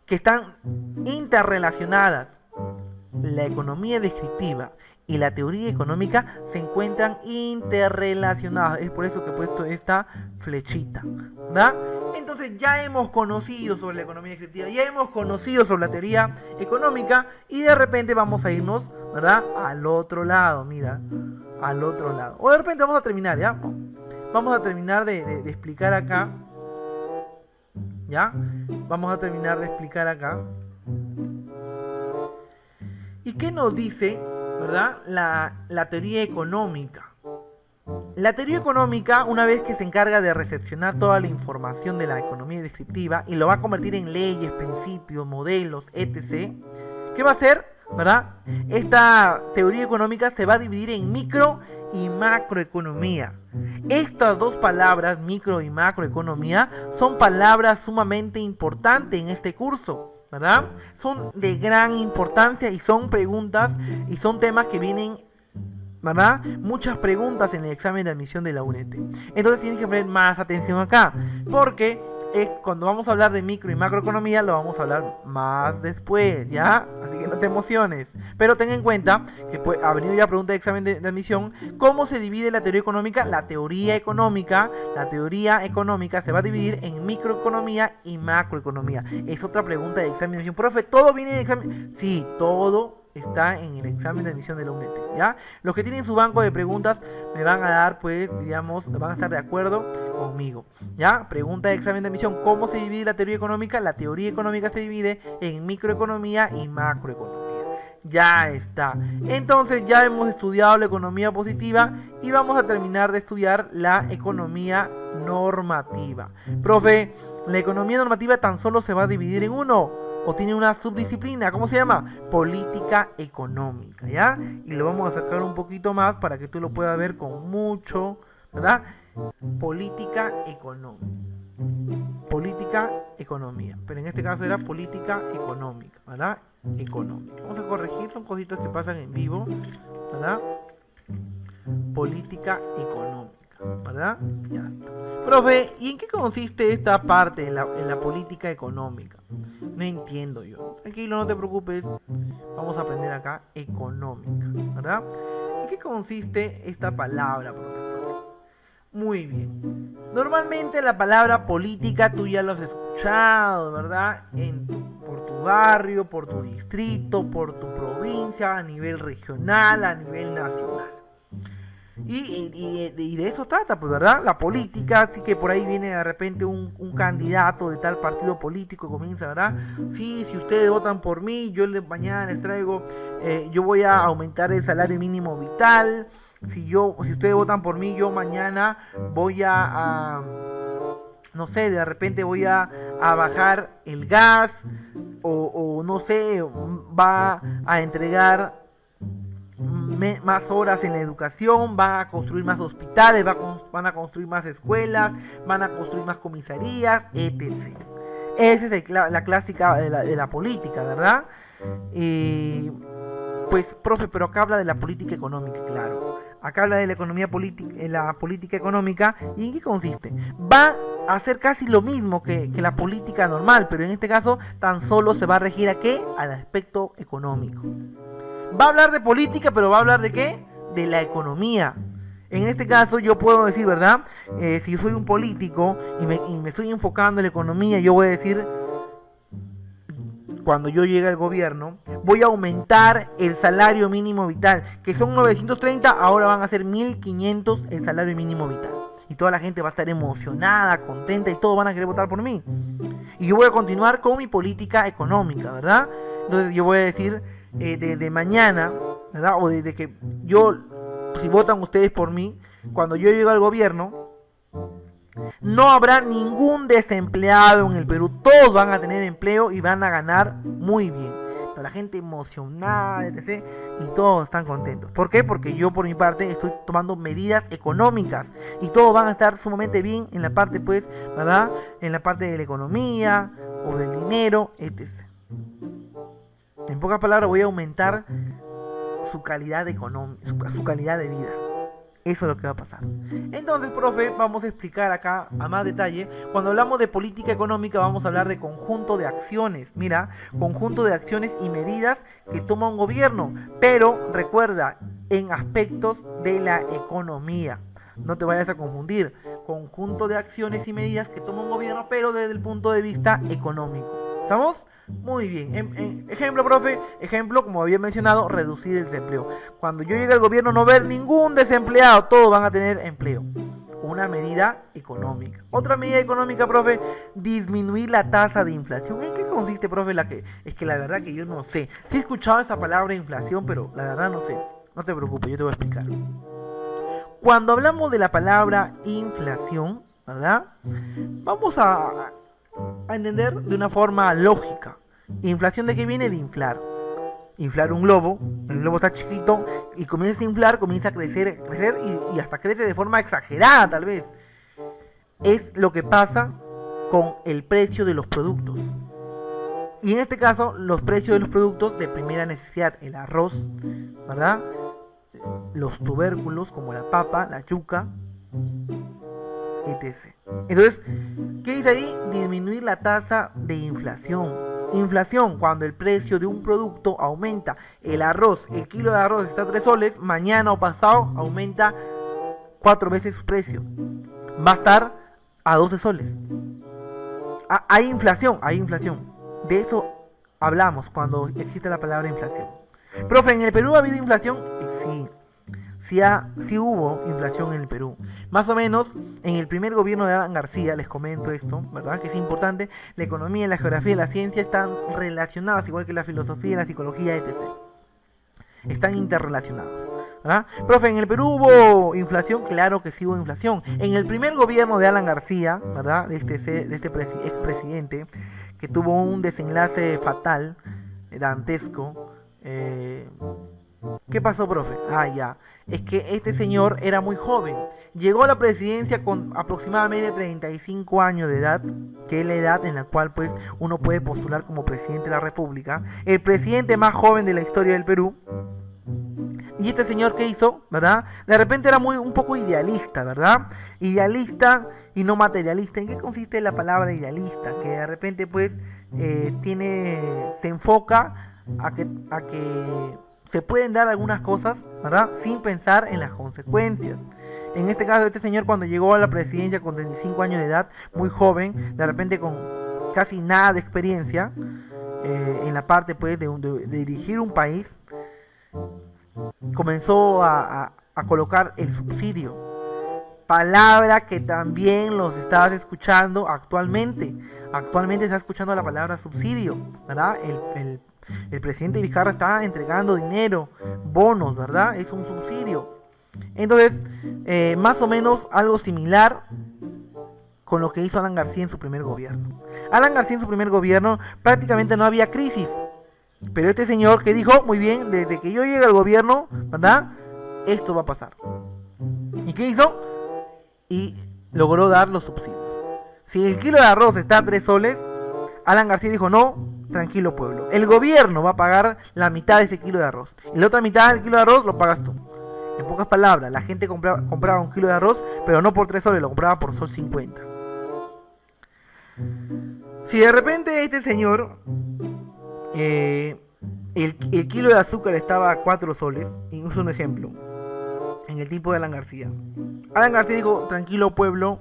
que están interrelacionadas. La economía descriptiva y la teoría económica se encuentran interrelacionadas. Es por eso que he puesto esta flechita, ¿verdad? Entonces ya hemos conocido sobre la economía descriptiva, ya hemos conocido sobre la teoría económica y de repente vamos a irnos, ¿verdad? Al otro lado, mira, al otro lado. O de repente vamos a terminar, ¿ya? Vamos a terminar de explicar acá, ¿ya? Vamos a terminar de explicar acá. ¿Y qué nos dice, verdad, la teoría económica? La teoría económica, una vez que se encarga de recepcionar toda la información de la economía descriptiva y lo va a convertir en leyes, principios, modelos, etc., ¿qué va a hacer? ¿Verdad? Esta teoría económica se va a dividir en micro y macroeconomía. Estas dos palabras, micro y macroeconomía, son palabras sumamente importantes en este curso, ¿verdad? Son de gran importancia y son preguntas y son temas que vienen, ¿verdad? Muchas preguntas en el examen de admisión de la UNED. Entonces tienes que poner más atención acá, porque cuando vamos a hablar de micro y macroeconomía lo vamos a hablar más después, ¿ya? Así que no te emociones. Pero ten en cuenta que ha venido ya pregunta de examen de admisión. ¿Cómo se divide la teoría económica? La teoría económica se va a dividir en microeconomía y macroeconomía. Es otra pregunta de examen de admisión. Profe, ¿todo viene en el examen? Sí, todo está en el examen de admisión de la UNED, ¿ya? Los que tienen su banco de preguntas me van a dar, pues, digamos, van a estar de acuerdo conmigo, ¿ya? Pregunta de examen de admisión: ¿cómo se divide la teoría económica? La teoría económica se divide en microeconomía y macroeconomía. Ya está. Entonces ya hemos estudiado la economía positiva y vamos a terminar de estudiar la economía normativa. Profe, la economía normativa tan solo se va a dividir en uno, o tiene una subdisciplina. ¿Cómo se llama? Política económica, ¿ya? Y lo vamos a sacar un poquito más para que tú lo puedas ver con mucho, ¿verdad? Política económica. Política economía. Pero en este caso era política económica, ¿verdad? Económica. Vamos a corregir, son cositas que pasan en vivo, ¿verdad? Política económica, ¿verdad? Ya está. Profe, ¿y en qué consiste esta parte en la política económica? No entiendo yo. Tranquilo, no te preocupes. Vamos a aprender acá económica, ¿verdad? ¿En qué consiste esta palabra, profesor? Muy bien. Normalmente la palabra política tú ya lo has escuchado, ¿verdad? Por tu barrio, por tu distrito, por tu provincia, a nivel regional, a nivel nacional. Y de eso trata, pues, ¿verdad? La política, así que por ahí viene de repente un candidato de tal partido político y comienza, ¿verdad? Sí, si ustedes votan por mí, mañana les traigo, yo voy a aumentar el salario mínimo vital. Si ustedes votan por mí, yo mañana voy no sé, de repente voy a bajar el gas o no sé, va a entregar más horas en la educación, van a construir más hospitales, van a construir más escuelas, van a construir más comisarías, etc. Esa es la clásica de la política, ¿verdad? Pues, profe, pero acá habla de la política económica, claro. Acá habla de la economía política, la política económica. ¿Y en qué consiste? Va a hacer casi lo mismo que la política normal, pero en este caso tan solo se va a regir ¿a qué? Al aspecto económico. Va a hablar de política, pero va a hablar de ¿qué? De la economía. En este caso yo puedo decir, ¿verdad? Si soy un político y me estoy enfocando en la economía, yo voy a decir, cuando yo llegue al gobierno, voy a aumentar el salario mínimo vital, que son 930, ahora van a ser 1500 el salario mínimo vital. Y toda la gente va a estar emocionada, contenta y todos van a querer votar por mí. Y yo voy a continuar con mi política económica, ¿verdad? Entonces yo voy a decir, desde mañana, ¿verdad? O desde que si votan ustedes por mí, cuando yo llegue al gobierno, no habrá ningún desempleado en el Perú. Todos van a tener empleo y van a ganar muy bien. Toda la gente emocionada, etc. Y todos están contentos. ¿Por qué? Porque yo por mi parte estoy tomando medidas económicas. Y todos van a estar sumamente bien en la parte, pues, ¿verdad? En la parte de la economía o del dinero, etc. En pocas palabras, voy a aumentar su calidad económica, su calidad de vida. Eso es lo que va a pasar. Entonces, profe, vamos a explicar acá a más detalle. Cuando hablamos de política económica, vamos a hablar de conjunto de acciones. Mira, conjunto de acciones y medidas que toma un gobierno. Pero recuerda, en aspectos de la economía. No te vayas a confundir. Conjunto de acciones y medidas que toma un gobierno, pero desde el punto de vista económico. ¿Estamos? Muy bien. Ejemplo, profe. Ejemplo, como había mencionado, reducir el desempleo. Cuando yo llegue al gobierno, no ver ningún desempleado. Todos van a tener empleo. Una medida económica. Otra medida económica, profe, disminuir la tasa de inflación. ¿En qué consiste, profe? Es que la verdad que yo no sé. Sí he escuchado esa palabra inflación, pero la verdad no sé. No te preocupes, yo te voy a explicar. Cuando hablamos de la palabra inflación, ¿verdad? Vamos a entender de una forma lógica. ¿Inflación de qué viene? De inflar. Inflar un globo, el globo está chiquito y comienza a inflar, comienza a crecer y hasta crece de forma exagerada tal vez. Es lo que pasa con el precio de los productos. Y en este caso, los precios de los productos de primera necesidad, el arroz, ¿verdad? Los tubérculos como la papa, la yuca, etc. Entonces, ¿qué dice ahí? Disminuir la tasa de inflación. Inflación, cuando el precio de un producto aumenta. El arroz, el kilo de arroz está a 3 soles, mañana o pasado aumenta 4 veces su precio. Va a estar a 12 soles. Hay inflación, hay inflación. De eso hablamos cuando existe la palabra inflación. Profe, ¿en el Perú ha habido inflación? Sí. Sí hubo inflación en el Perú. Más o menos, en el primer gobierno de Alan García, les comento esto, ¿verdad? Que es importante, la economía, la geografía y la ciencia están relacionadas, igual que la filosofía y la psicología, etc. Están interrelacionados, ¿verdad? Profe, ¿en el Perú hubo inflación? Claro que sí hubo inflación. En el primer gobierno de Alan García, ¿verdad? De este expresidente, que tuvo un desenlace fatal, dantesco, ¿qué pasó, profe? Ya. Es que este señor era muy joven. Llegó a la presidencia con aproximadamente 35 años de edad, que es la edad en la cual pues uno puede postular como presidente de la República. El presidente más joven de la historia del Perú. Y este señor, ¿qué hizo? ¿Verdad? De repente era un poco idealista, ¿verdad? Idealista y no materialista. ¿En qué consiste la palabra idealista? Que de repente pues se enfoca a que se pueden dar algunas cosas, ¿verdad?, sin pensar en las consecuencias. En este caso, este señor, cuando llegó a la presidencia con 35 años de edad, muy joven, de repente con casi nada de experiencia en la parte, pues, de dirigir un país, comenzó a colocar el subsidio, palabra que también los estabas escuchando actualmente. Actualmente está escuchando la palabra subsidio, ¿verdad? El presidente Vizcarra está entregando dinero, bonos, ¿verdad? Es un subsidio. Entonces, más o menos algo similar con lo que hizo Alan García en su primer gobierno. Alan García en su primer gobierno prácticamente no había crisis. Pero este señor que dijo, muy bien, desde que yo llegue al gobierno, ¿verdad?, esto va a pasar. ¿Y qué hizo? Y logró dar los subsidios. Si el kilo de arroz está a 3 soles, Alan García dijo, no, tranquilo pueblo, el gobierno va a pagar la mitad de ese kilo de arroz. Y la otra mitad del kilo de arroz lo pagas tú. En pocas palabras, la gente compraba un kilo de arroz, pero no por 3 soles, lo compraba por sol 50. Si de repente este señor, el kilo de azúcar estaba a 4 soles, y uso un ejemplo, en el tiempo de Alan García. Alan García dijo, tranquilo pueblo,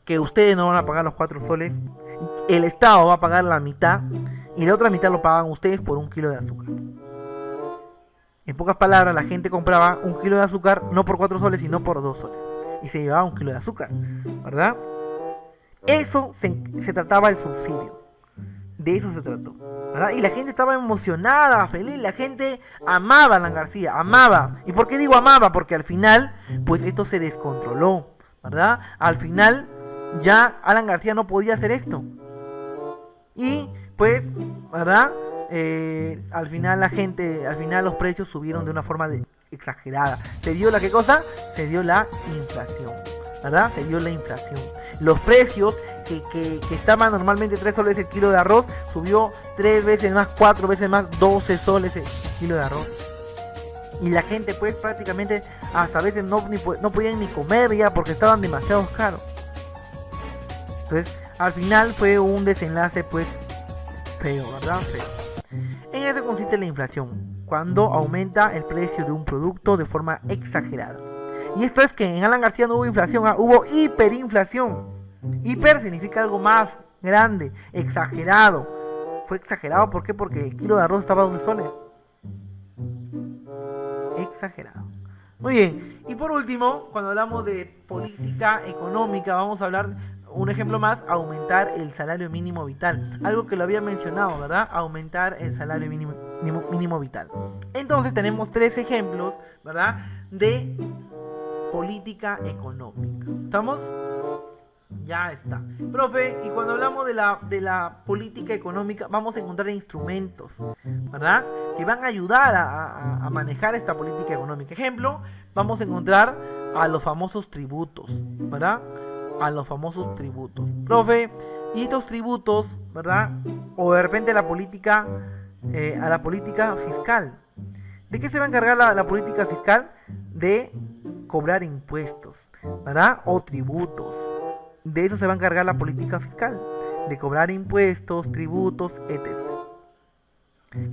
que ustedes no van a pagar los 4 soles, el Estado va a pagar la mitad, y la otra mitad lo pagan ustedes por un kilo de azúcar. En pocas palabras, la gente compraba un kilo de azúcar no por 4 soles, sino por 2 soles. Y se llevaba un kilo de azúcar, ¿verdad? Eso se trataba el subsidio. De eso se trató, ¿verdad? Y la gente estaba emocionada, feliz. La gente amaba a Alan García, amaba. ¿Y por qué digo amaba? Porque al final, pues esto se descontroló, ¿verdad? Al final, ya Alan García no podía hacer esto. Y, pues, ¿verdad? Al final los precios subieron de una forma exagerada. ¿Se dio la qué cosa? Se dio la inflación, ¿verdad? Se dio la inflación. Los precios que estaban normalmente 3 soles el kilo de arroz, subió 3 veces más, 4 veces más, 12 soles el kilo de arroz. Y la gente, pues, prácticamente hasta a veces no podían ni comer ya porque estaban demasiado caros. Entonces, al final fue un desenlace, pues, feo, ¿verdad? Feo. En eso consiste la inflación, cuando aumenta el precio de un producto de forma exagerada. Y esto es que en Alan García no hubo inflación, hubo hiperinflación. Hiper significa algo más grande, exagerado. Fue exagerado, ¿por qué? Porque el kilo de arroz estaba a 12 soles. Exagerado. Muy bien, y por último, cuando hablamos de política económica, vamos a hablar, un ejemplo más, aumentar el salario mínimo vital. Algo que lo había mencionado, ¿verdad? Aumentar el salario mínimo vital. Entonces tenemos 3 ejemplos, ¿verdad?, de política económica. ¿Estamos? Ya está. Profe, y cuando hablamos de la política económica, vamos a encontrar instrumentos, ¿verdad?, que van a ayudar a manejar esta política económica. Ejemplo, vamos a encontrar a los famosos tributos, ¿verdad? A los famosos tributos. Profe, y estos tributos, ¿verdad? O de repente a la política fiscal. ¿De qué se va a encargar la política fiscal? De cobrar impuestos, ¿verdad? O tributos. De eso se va a encargar la política fiscal, de cobrar impuestos, tributos, etc.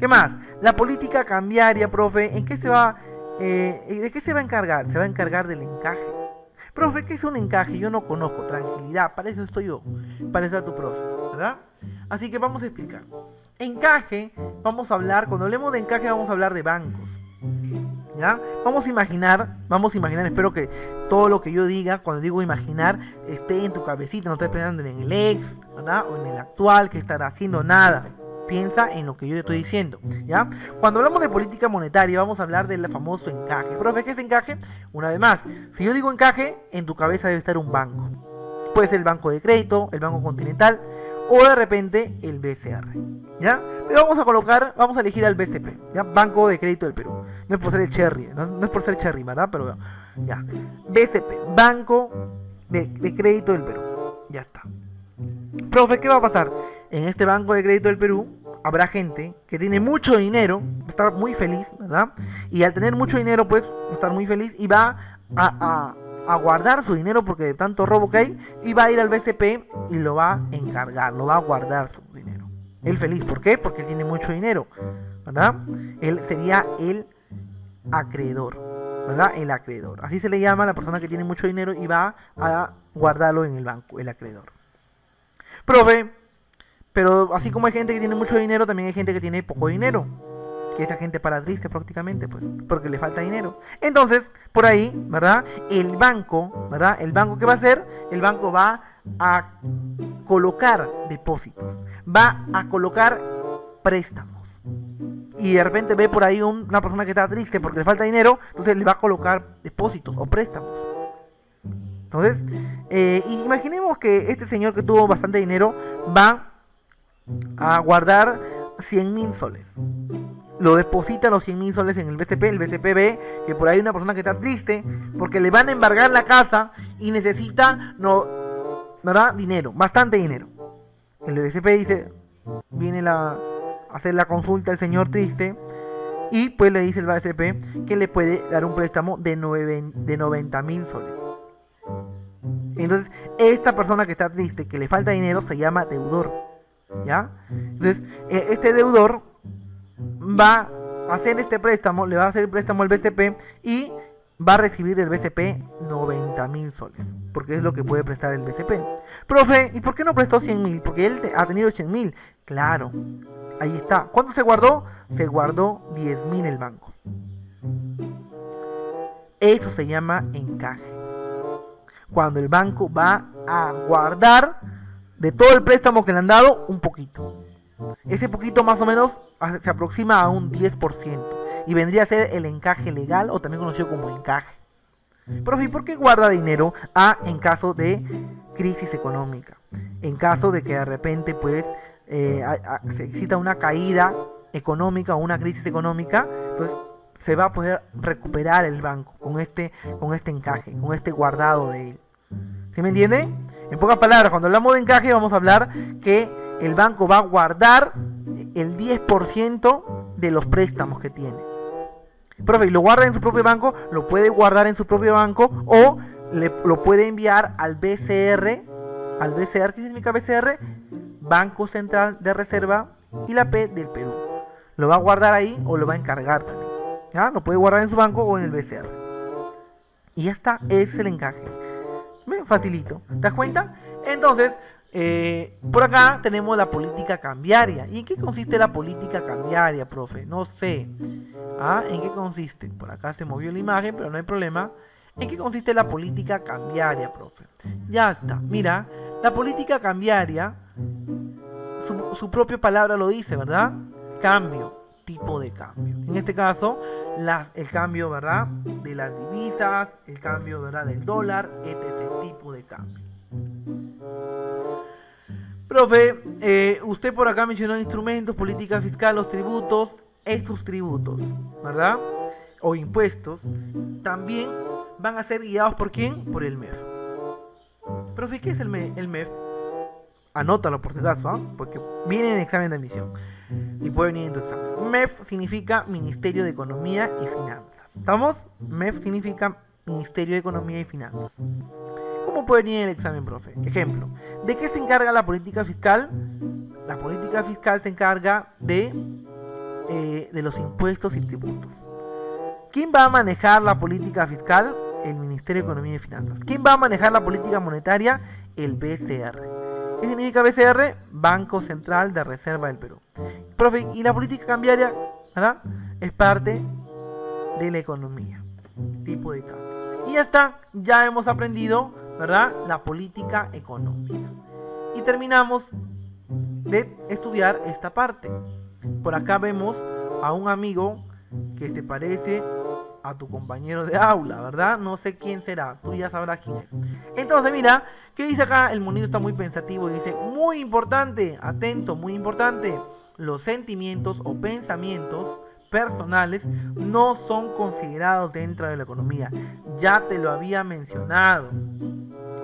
¿Qué más? La política cambiaria, profe, ¿de qué se va a encargar? Se va a encargar del encaje. Profe, ¿qué es un encaje? Yo no conozco. Tranquilidad, para eso estoy yo, para eso es tu profe, ¿verdad? Así que vamos a explicar. Encaje, cuando hablemos de encaje vamos a hablar de bancos, ¿ya? Vamos a imaginar, espero que todo lo que yo diga, cuando digo imaginar, esté en tu cabecita, no estés pensando en el ex, ¿verdad?, o en el actual, que estará haciendo nada. Piensa en lo que yo te estoy diciendo, ¿ya? Cuando hablamos de política monetaria, vamos a hablar del famoso encaje. Profe, ¿qué es encaje? Una vez más, si yo digo encaje, en tu cabeza debe estar un banco. Puede ser el Banco de Crédito, el Banco Continental, o de repente el BCR, ¿ya? Pero vamos a elegir al BCP, ¿ya? Banco de Crédito del Perú. No es por ser el Cherry, no es por ser Cherry, ¿verdad? Pero ya. BCP, Banco de Crédito del Perú. Ya está. Profe, ¿qué va a pasar? En este Banco de Crédito del Perú habrá gente que tiene mucho dinero, va a estar muy feliz, ¿verdad? Y al tener mucho dinero, pues, va a estar muy feliz y va a guardar su dinero porque de tanto robo que hay, y va a ir al BCP y lo va a encargar, lo va a guardar su dinero. Él feliz, ¿por qué? Porque él tiene mucho dinero. ¿verdad? Él sería el acreedor, ¿verdad? El acreedor. Así se le llama a la persona que tiene mucho dinero y va a guardarlo en el banco, el acreedor. Profe, pero así como hay gente que tiene mucho dinero, también hay gente que tiene poco dinero. Que esa gente para triste prácticamente, pues, porque le falta dinero. Entonces, por ahí, ¿verdad? El banco, ¿verdad? El banco, ¿qué va a hacer? El banco va a colocar depósitos, va a colocar préstamos. Y de repente ve por ahí una persona que está triste porque le falta dinero, entonces le va a colocar depósitos o préstamos. Entonces, imaginemos que este señor que tuvo bastante dinero va a guardar 100.000 soles. Lo deposita los 100.000 soles en el BCP. El BCP ve que por ahí hay una persona que está triste porque le van a embargar la casa y necesita, ¿verdad? Dinero, bastante dinero. El BCP dice, viene a hacer la consulta al señor triste y pues le dice el BCP que le puede dar un préstamo de 90.000 soles. Entonces, esta persona que está triste, que le falta dinero, se llama deudor, ¿ya? Entonces, este deudor va a hacer este préstamo, le va a hacer el préstamo al BCP y va a recibir del BCP 90.000 soles, porque es lo que puede prestar el BCP. Profe, ¿y por qué no prestó 100.000? Porque él ha tenido 100.000. Claro, ahí está. ¿Cuánto se guardó? Se guardó 10.000 el banco. Eso se llama encaje. Cuando el banco va a guardar de todo el préstamo que le han dado un poquito. Ese poquito más o menos se aproxima a un 10% y vendría a ser el encaje legal o también conocido como encaje. Profe, ¿por qué guarda dinero? En caso de crisis económica, en caso de que de repente pues se exista una caída económica o una crisis económica, entonces se va a poder recuperar el banco con este encaje, con este guardado de él. ¿Sí me entiende? En pocas palabras, cuando hablamos de encaje vamos a hablar que el banco va a guardar el 10% de los préstamos que tiene. Profe, ¿y lo guarda en su propio banco? Lo puede guardar en su propio banco o lo puede enviar al BCR. ¿Al BCR? ¿Qué significa BCR? Banco Central de Reserva y la P del Perú. Lo va a guardar ahí o lo va a encargar también. ¿Ya? Lo puede guardar en su banco o en el BCR. Y ya está, es el encaje. Facilito, ¿te das cuenta? Entonces, por acá tenemos la política cambiaria. ¿Y en qué consiste la política cambiaria, profe? No sé. ¿En qué consiste? Por acá se movió la imagen, pero no hay problema. ¿En qué consiste la política cambiaria, profe? Ya está. Mira, la política cambiaria, su propia palabra lo dice, ¿verdad? Cambio, tipo de cambio. En este caso, el cambio, ¿verdad? De las divisas, el cambio, ¿verdad? Del dólar, etc. Tipo de cambio. Profe, usted por acá mencionó instrumentos, política fiscal, los tributos. Estos tributos, ¿verdad? O impuestos, también van a ser guiados ¿por quién? Por el MEF. Profe, ¿qué es el MEF? Anótalo por si acaso, porque viene en el examen de admisión y puede venir en tu examen. MEF significa Ministerio de Economía y Finanzas. ¿Estamos? MEF significa Ministerio de Economía y Finanzas. ¿Cómo puede venir en el examen, profe? Ejemplo, ¿de qué se encarga la política fiscal? La política fiscal se encarga de los impuestos y tributos. ¿Quién va a manejar la política fiscal? El Ministerio de Economía y Finanzas. ¿Quién va a manejar la política monetaria? El BCR. ¿Qué significa BCR? Banco Central de Reserva del Perú. Profe, ¿y la política cambiaria? ¿Verdad? Es parte de la economía. Tipo de cambio. Y ya está, ya hemos aprendido, ¿verdad? La política económica. Y terminamos de estudiar esta parte. Por acá vemos a un amigo que se parece a tu compañero de aula, ¿verdad? No sé quién será, tú ya sabrás quién es. Entonces, mira, ¿qué dice acá? El monito está muy pensativo y dice, muy importante, atento, muy importante, los sentimientos o pensamientos personales no son considerados dentro de la economía. Ya te lo había mencionado.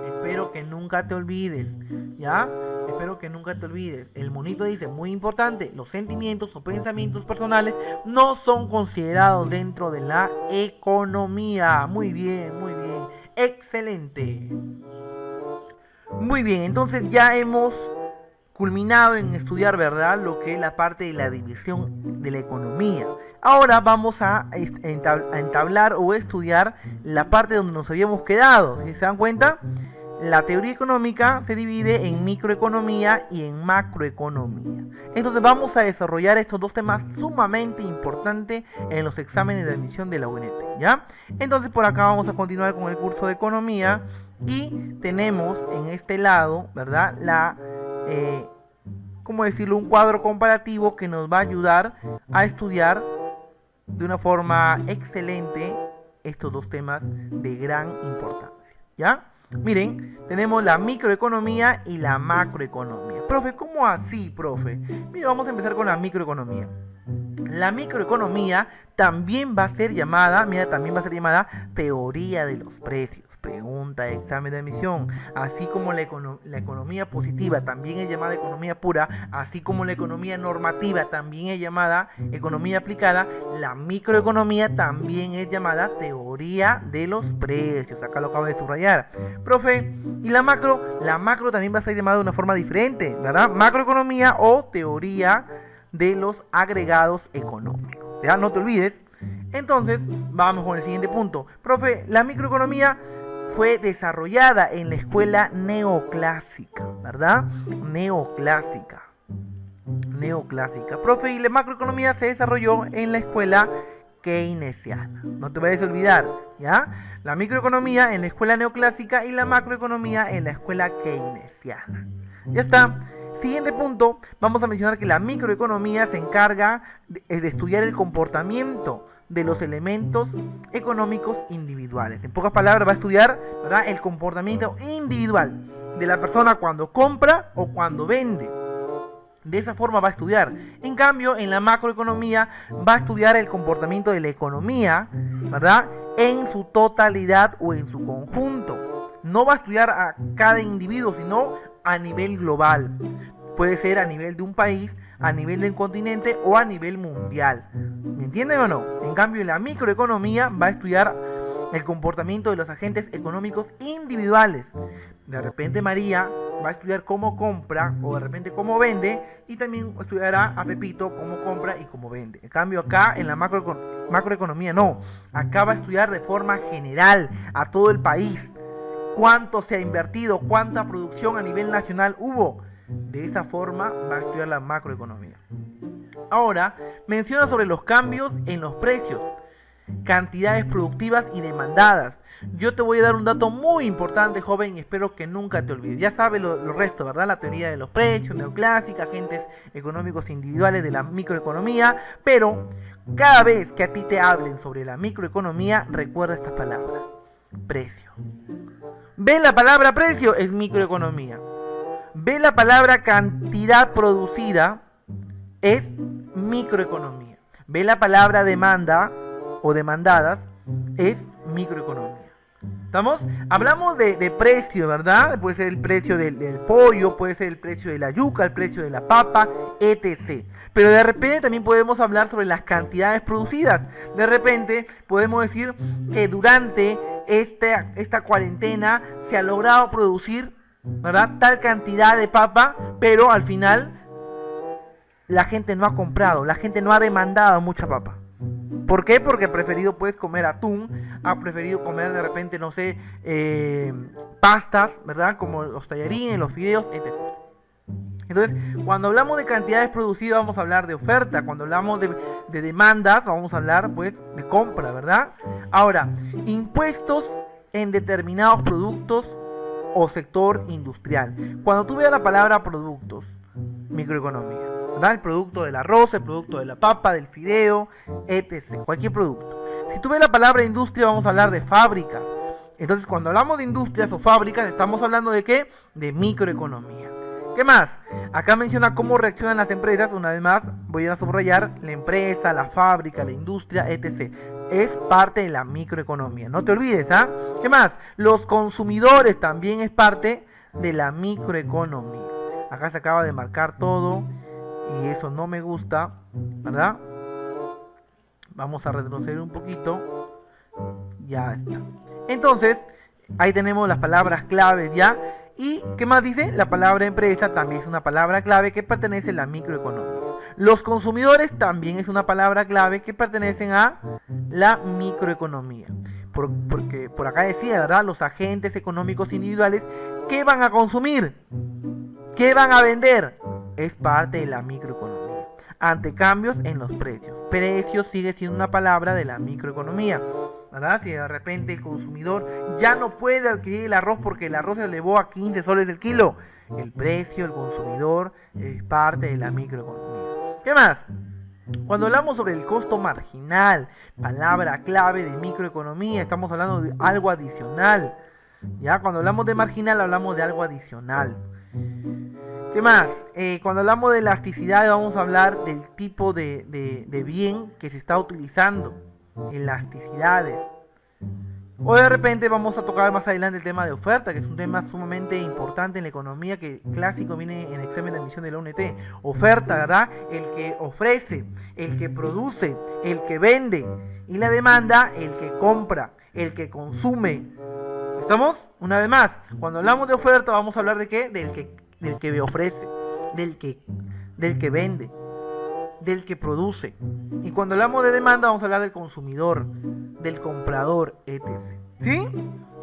Espero que nunca te olvides, ¿ya? Espero que nunca te olvides. El monito dice, muy importante, los sentimientos o pensamientos personales no son considerados dentro de la economía. Muy bien, excelente. Muy bien, entonces ya hemos culminado en estudiar, ¿verdad?, lo que es la parte de la división de la economía. Ahora vamos a entablar o estudiar la parte donde nos habíamos quedado. ¿Sí se dan cuenta? La teoría económica se divide en microeconomía y en macroeconomía. Entonces vamos a desarrollar estos dos temas sumamente importantes en los exámenes de admisión de la UNT, ¿ya? Entonces por acá vamos a continuar con el curso de economía y tenemos en este lado, ¿verdad?, ¿cómo decirlo?, un cuadro comparativo que nos va a ayudar a estudiar de una forma excelente estos dos temas de gran importancia, ¿ya? Miren, tenemos la microeconomía y la macroeconomía. Profe, ¿cómo así, profe? Mira, vamos a empezar con la microeconomía. La microeconomía también va a ser llamada, teoría de los precios. Pregunta de examen de admisión. Así como la economía positiva también es llamada economía pura, así como la economía normativa también es llamada economía aplicada, la microeconomía también es llamada teoría de los precios. Acá lo acabo de subrayar. Profe, ¿y la macro? La macro también va a ser llamada de una forma diferente, ¿verdad? Macroeconomía o teoría de los agregados económicos. ¿Ya? No te olvides. Entonces, vamos con el siguiente punto. Profe, la microeconomía fue desarrollada en la escuela neoclásica, ¿verdad? Neoclásica. Profe, y la macroeconomía se desarrolló en la escuela keynesiana. No te vayas a olvidar, ¿ya? La microeconomía en la escuela neoclásica y la macroeconomía en la escuela keynesiana. Ya está. Siguiente punto, vamos a mencionar que la microeconomía se encarga de estudiar el comportamiento de los elementos económicos individuales. En pocas palabras, va a estudiar, ¿verdad?, el comportamiento individual de la persona cuando compra o cuando vende. De esa forma va a estudiar. En cambio, en la macroeconomía va a estudiar el comportamiento de la economía, ¿verdad?, en su totalidad o en su conjunto. No va a estudiar a cada individuo, sino a nivel global. Puede ser a nivel de un país, a nivel de un continente o a nivel mundial. ¿Me entienden o no? En cambio, la microeconomía va a estudiar el comportamiento de los agentes económicos individuales. De repente María va a estudiar cómo compra o de repente cómo vende, y también estudiará a Pepito cómo compra y cómo vende. En cambio acá en la macroeconomía no. Acá va a estudiar de forma general a todo el país. Cuánto se ha invertido, cuánta producción a nivel nacional hubo. De esa forma va a estudiar la macroeconomía. Ahora, menciona sobre los cambios en los precios, cantidades productivas y demandadas. Yo te voy a dar un dato muy importante, joven, y espero que nunca te olvides. Ya sabes lo resto, ¿verdad? La teoría de los precios, neoclásica, agentes económicos individuales de la microeconomía. Pero cada vez que a ti te hablen sobre la microeconomía, recuerda estas palabras. Precio. ¿Ven la palabra precio? Es microeconomía. ¿Ven la palabra cantidad producida? Es microeconomía. ¿Ven la palabra demanda o demandadas? Es microeconomía. ¿Estamos? Hablamos de precio, ¿verdad? Puede ser el precio del pollo, puede ser el precio de la yuca, el precio de la papa, etc. Pero de repente también podemos hablar sobre las cantidades producidas. De repente podemos decir que durante esta cuarentena se ha logrado producir, ¿verdad?, tal cantidad de papa, pero al final la gente no ha comprado, la gente no ha demandado mucha papa. ¿Por qué? Porque ha preferido pues comer atún, ha preferido comer de repente, no sé, pastas, ¿verdad?, como los tallarines, los fideos, etc. Entonces, cuando hablamos de cantidades producidas vamos a hablar de oferta, cuando hablamos de demandas vamos a hablar pues de compra, ¿verdad? Ahora, impuestos en determinados productos o sector industrial. Cuando tú veas la palabra productos, microeconomía, ¿verdad? El producto del arroz, el producto de la papa, del fideo, etc. Cualquier producto. Si tú ves la palabra industria, vamos a hablar de fábricas. Entonces, cuando hablamos de industrias o fábricas, estamos hablando de ¿qué? De microeconomía. ¿Qué más? Acá menciona cómo reaccionan las empresas. Una vez más, voy a subrayar la empresa, la fábrica, la industria, etc. Es parte de la microeconomía. No te olvides, ¿ah? ¿Qué más? Los consumidores también es parte de la microeconomía. Acá se acaba de marcar todo y eso no me gusta, ¿verdad? Vamos a retroceder un poquito. Ya está. Entonces, ahí tenemos las palabras claves ya. ¿Y qué más dice? La palabra empresa también es una palabra clave que pertenece a la microeconomía. Los consumidores también es una palabra clave que pertenecen a la microeconomía. Porque por acá decía, ¿verdad? Los agentes económicos individuales, ¿qué van a consumir? ¿Qué van a vender? Es parte de la microeconomía. Ante cambios en los precios. Precios sigue siendo una palabra de la microeconomía, ¿verdad? Si de repente el consumidor ya no puede adquirir el arroz porque el arroz se elevó a 15 soles el kilo, el precio, el consumidor es parte de la microeconomía. ¿Qué más? Cuando hablamos sobre el costo marginal, palabra clave de microeconomía, estamos hablando de algo adicional. ¿Ya? Cuando hablamos de marginal hablamos de algo adicional. ¿Qué más? Cuando hablamos de elasticidad vamos a hablar del tipo de bien que se está utilizando. Elasticidades. O de repente vamos a tocar más adelante el tema de oferta, que es un tema sumamente importante en la economía, que clásico viene en examen de admisión de la UNT. Oferta, ¿verdad? El que ofrece, el que produce, el que vende. Y la demanda, el que compra, el que consume. ¿Estamos? Una vez más, cuando hablamos de oferta vamos a hablar de ¿qué? Del que ofrece, del que vende, del que produce. Y cuando hablamos de demanda vamos a hablar del consumidor, del comprador, etc. ¿Sí?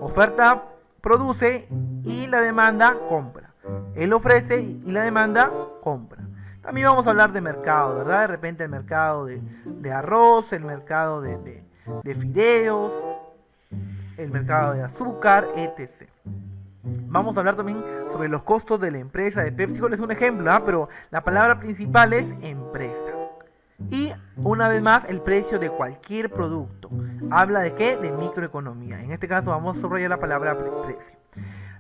Oferta produce y la demanda compra. Él ofrece y la demanda compra. También vamos a hablar de mercado, ¿verdad? De repente el mercado de arroz, el mercado de fideos, el mercado de azúcar, etc. Vamos a hablar también sobre los costos de la empresa de PepsiCo. Es un ejemplo, pero la palabra principal es empresa. Y una vez más, el precio de cualquier producto. ¿Habla de qué? De microeconomía. En este caso vamos a subrayar la palabra precio.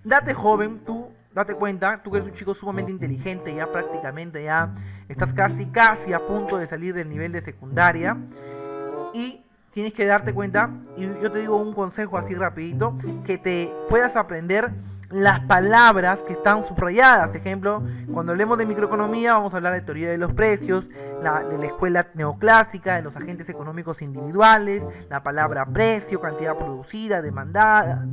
Date joven, date cuenta, tú que eres un chico sumamente inteligente, ya prácticamente ya estás casi a punto de salir del nivel de secundaria. Y tienes que darte cuenta, y yo te digo un consejo así rapidito, que te puedas aprender las palabras que están subrayadas. Ejemplo, cuando hablemos de microeconomía vamos a hablar de teoría de los precios, de la escuela neoclásica, de los agentes económicos individuales, la palabra precio, cantidad producida, demanda,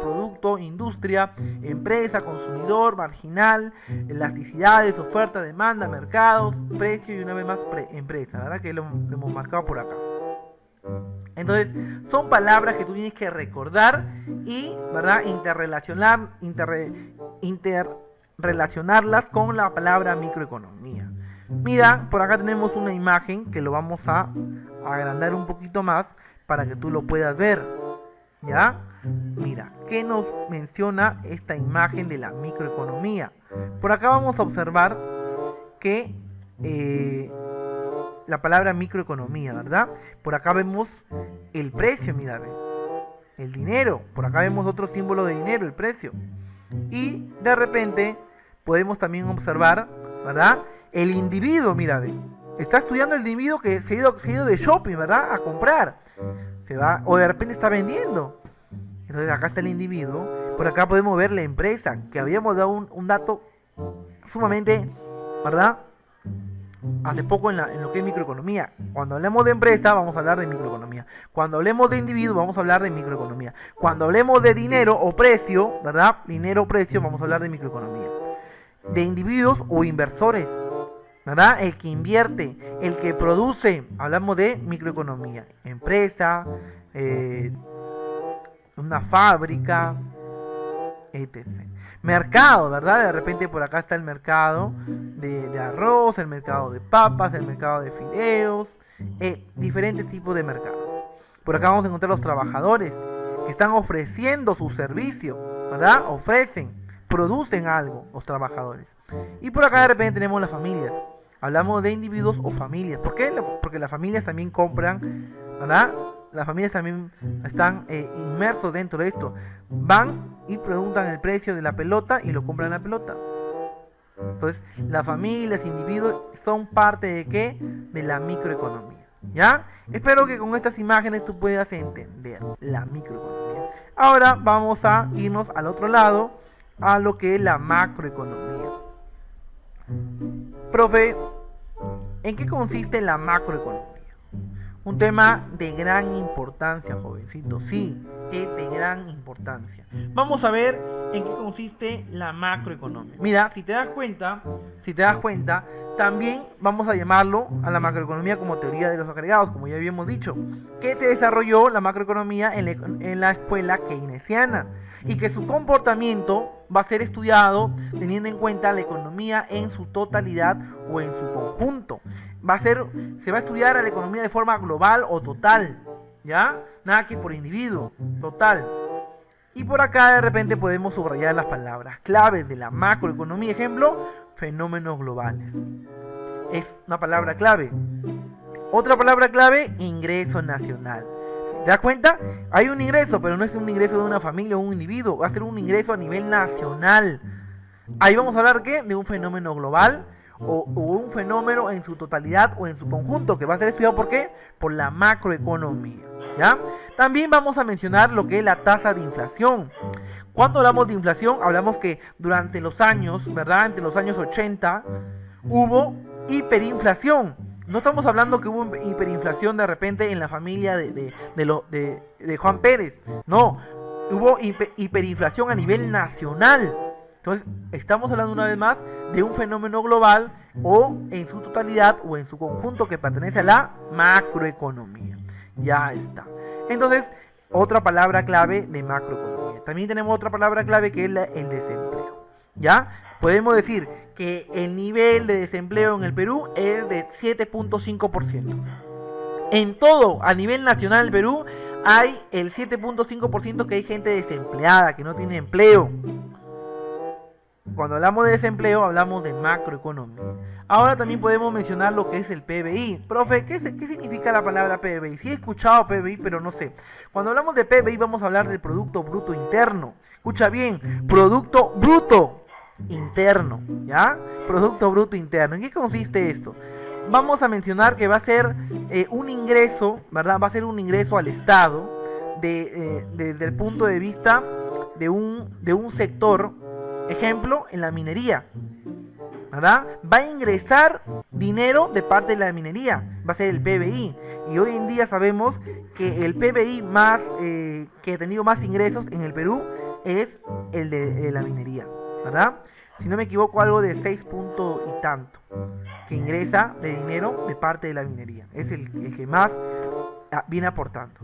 producto, industria, empresa, consumidor, marginal, elasticidades, oferta, demanda, mercados, precio y una vez más empresa, ¿verdad? Que lo hemos marcado por acá. Entonces, son palabras que tú tienes que recordar y, ¿verdad?, interrelacionarlas con la palabra microeconomía. Mira, por acá tenemos una imagen que lo vamos a agrandar un poquito más para que tú lo puedas ver. ¿Ya? Mira, ¿qué nos menciona esta imagen de la microeconomía? Por acá vamos a observar que la palabra microeconomía, ¿verdad? Por acá vemos el precio, mira, el dinero. Por acá vemos otro símbolo de dinero, el precio. Y de repente podemos también observar, ¿verdad? El individuo, mira, está estudiando el individuo que se ha ido de shopping, ¿verdad? A comprar. Se va, o de repente está vendiendo. Entonces acá está el individuo. Por acá podemos ver la empresa, que habíamos dado un dato sumamente, ¿verdad?, hace poco en lo que es microeconomía. Cuando hablemos de empresa vamos a hablar de microeconomía. Cuando hablemos de individuo vamos a hablar de microeconomía. Cuando hablemos de dinero o precio, ¿verdad? Dinero o precio, vamos a hablar de microeconomía. De individuos o inversores, ¿verdad? El que invierte, el que produce, hablamos de microeconomía. Empresa, una fábrica, etc. Mercado, ¿verdad? De repente por acá está el mercado de arroz, el mercado de papas, el mercado de fideos, diferentes tipos de mercados. Por acá vamos a encontrar los trabajadores que están ofreciendo su servicio, ¿verdad? Producen algo los trabajadores. Y por acá de repente tenemos las familias. Hablamos de individuos o familias. ¿Por qué? Porque las familias también compran, ¿verdad? Las familias también están inmersos dentro de esto. Van y preguntan el precio de la pelota y lo compran la pelota. Entonces, las familias, individuos son parte de ¿qué? De la microeconomía. ¿Ya? Espero que con estas imágenes tú puedas entender la microeconomía. Ahora vamos a irnos al otro lado, a lo que es la macroeconomía. Profe, ¿en qué consiste la macroeconomía? Un tema de gran importancia, jovencito. Sí, es de gran importancia. Vamos a ver en qué consiste la macroeconomía. Mira, si te das cuenta, también vamos a llamarlo a la macroeconomía como teoría de los agregados, como ya habíamos dicho, que se desarrolló la macroeconomía en la escuela keynesiana y que su comportamiento va a ser estudiado teniendo en cuenta la economía en su totalidad o en su conjunto. Se va a estudiar a la economía de forma global o total, ¿ya? Nada que por individuo, total. Y por acá de repente podemos subrayar las palabras claves de la macroeconomía. Ejemplo, fenómenos globales. Es una palabra clave. Otra palabra clave, ingreso nacional. ¿Te das cuenta? Hay un ingreso, pero no es un ingreso de una familia o un individuo. Va a ser un ingreso a nivel nacional. Ahí vamos a hablar, ¿qué? De un fenómeno global o un fenómeno en su totalidad o en su conjunto, que va a ser estudiado ¿por qué? Por la macroeconomía, ¿ya? También vamos a mencionar lo que es la tasa de inflación. Cuando hablamos de inflación, hablamos que durante los años, ¿verdad? Entre los años 80 hubo hiperinflación. No estamos hablando que hubo hiperinflación de repente en la familia de Juan Pérez. No, hubo hiperinflación a nivel nacional. Entonces, estamos hablando una vez más de un fenómeno global o en su totalidad o en su conjunto que pertenece a la macroeconomía. Ya está. Entonces, otra palabra clave de macroeconomía. También tenemos otra palabra clave que es el desempleo. ¿Ya? Podemos decir que el nivel de desempleo en el Perú es de 7.5%. En todo, a nivel nacional del Perú, hay el 7.5% que hay gente desempleada, que no tiene empleo. Cuando hablamos de desempleo, hablamos de macroeconomía. Ahora también podemos mencionar lo que es el PBI. Profe, ¿qué significa la palabra PBI? Sí he escuchado PBI, pero no sé. Cuando hablamos de PBI vamos a hablar del Producto Bruto Interno. Escucha bien, Producto Bruto Interno, ¿ya? Producto Bruto Interno. ¿En qué consiste esto? Vamos a mencionar que va a ser un ingreso, ¿verdad? Va a ser un ingreso al Estado desde el punto de vista de un sector. Ejemplo, en la minería, ¿verdad? Va a ingresar dinero de parte de la minería, va a ser el PBI. Y hoy en día sabemos que el PBI más que ha tenido más ingresos en el Perú es el de la minería, ¿verdad? Si no me equivoco, algo de 6 puntos y tanto que ingresa de dinero de parte de la minería. Es el que más viene aportando.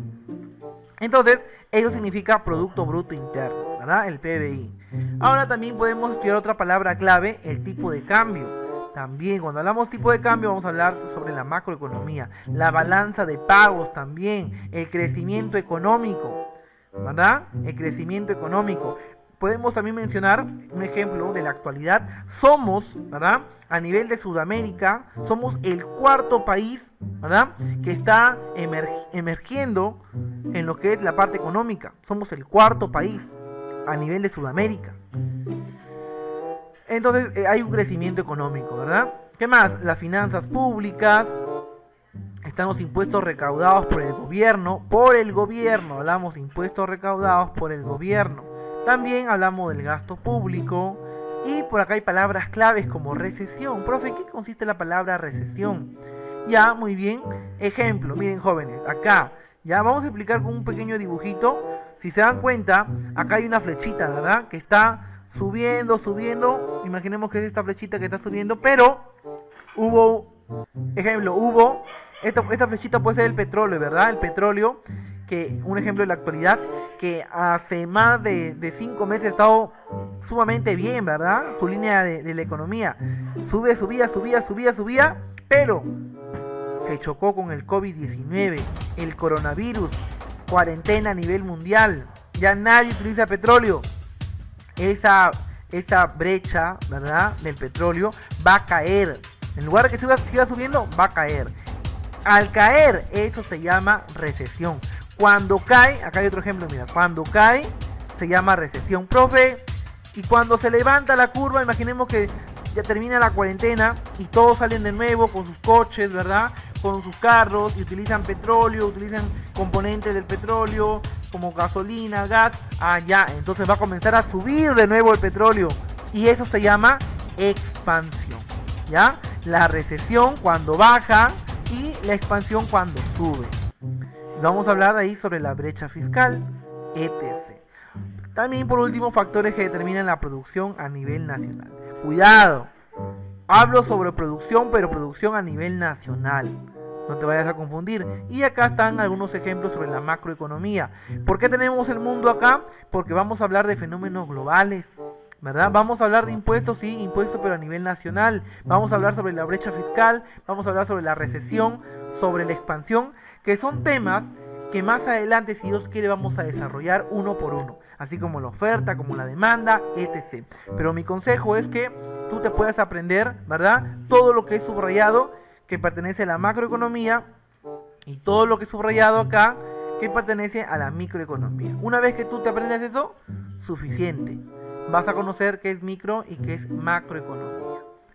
Entonces, eso significa Producto Bruto Interno, ¿verdad? El PBI. Ahora también podemos estudiar otra palabra clave, el tipo de cambio. También, cuando hablamos tipo de cambio, vamos a hablar sobre la macroeconomía. La balanza de pagos también. El crecimiento económico, ¿verdad? El crecimiento económico. Podemos también mencionar un ejemplo de la actualidad. Somos, ¿verdad? A nivel de Sudamérica, somos el cuarto país, ¿verdad? Que está emergiendo en lo que es la parte económica. Somos el cuarto país a nivel de Sudamérica. Entonces hay un crecimiento económico, ¿verdad? ¿Qué más? Las finanzas públicas. Están los impuestos recaudados por el gobierno. Hablamos de impuestos recaudados por el gobierno. También hablamos del gasto público. Y por acá hay palabras claves como recesión. Profe, ¿en qué consiste la palabra recesión? Ya, muy bien. Ejemplo, miren jóvenes, acá. Ya vamos a explicar con un pequeño dibujito. Si se dan cuenta, acá hay una flechita, ¿verdad? Que está subiendo. Imaginemos que es esta flechita que está subiendo. Pero esta flechita puede ser el petróleo, ¿verdad? El petróleo, que un ejemplo de la actualidad, que hace más de 5 meses ha estado sumamente bien, ¿verdad? Su línea de la economía. Subía, pero se chocó con el COVID-19, el coronavirus, cuarentena a nivel mundial. Ya nadie utiliza petróleo. Esa brecha, ¿verdad? Del petróleo va a caer. En lugar de que siga subiendo, va a caer. Al caer, eso se llama recesión. Cuando cae, acá hay otro ejemplo, mira, cuando cae se llama recesión, profe. Y cuando se levanta la curva, imaginemos que ya termina la cuarentena y todos salen de nuevo con sus coches, ¿verdad? Con sus carros y utilizan petróleo, utilizan componentes del petróleo como gasolina, gas. Ya, entonces va a comenzar a subir de nuevo el petróleo y eso se llama expansión, ¿ya? La recesión cuando baja y la expansión cuando sube. Vamos a hablar ahí sobre la brecha fiscal, etc. También por último, factores que determinan la producción a nivel nacional. Cuidado, hablo sobre producción, pero producción a nivel nacional. No te vayas a confundir. Y acá están algunos ejemplos sobre la macroeconomía. ¿Por qué tenemos el mundo acá? Porque vamos a hablar de fenómenos globales, ¿verdad? Vamos a hablar de impuestos, sí, impuestos pero a nivel nacional. Vamos a hablar sobre la brecha fiscal, vamos a hablar sobre la recesión, sobre la expansión, que son temas que más adelante, si Dios quiere, vamos a desarrollar uno por uno, así como la oferta, como la demanda, etc. Pero mi consejo es que tú te puedas aprender, ¿verdad?, todo lo que es subrayado, que pertenece a la macroeconomía, y todo lo que es subrayado acá, que pertenece a la microeconomía. Una vez que tú te aprendes eso, suficiente. Vas a conocer qué es micro y qué es macroeconomía.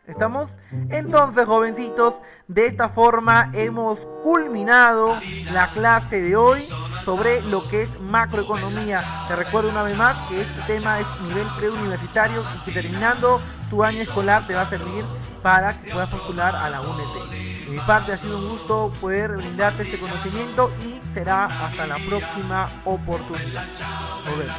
¿Estamos? Entonces, jovencitos, de esta forma hemos culminado la clase de hoy sobre lo que es macroeconomía. Te recuerdo una vez más que este tema es nivel preuniversitario y que terminando tu año escolar te va a servir para que puedas postular a la UNT. De mi parte ha sido un gusto poder brindarte este conocimiento y será hasta la próxima oportunidad. Nos vemos.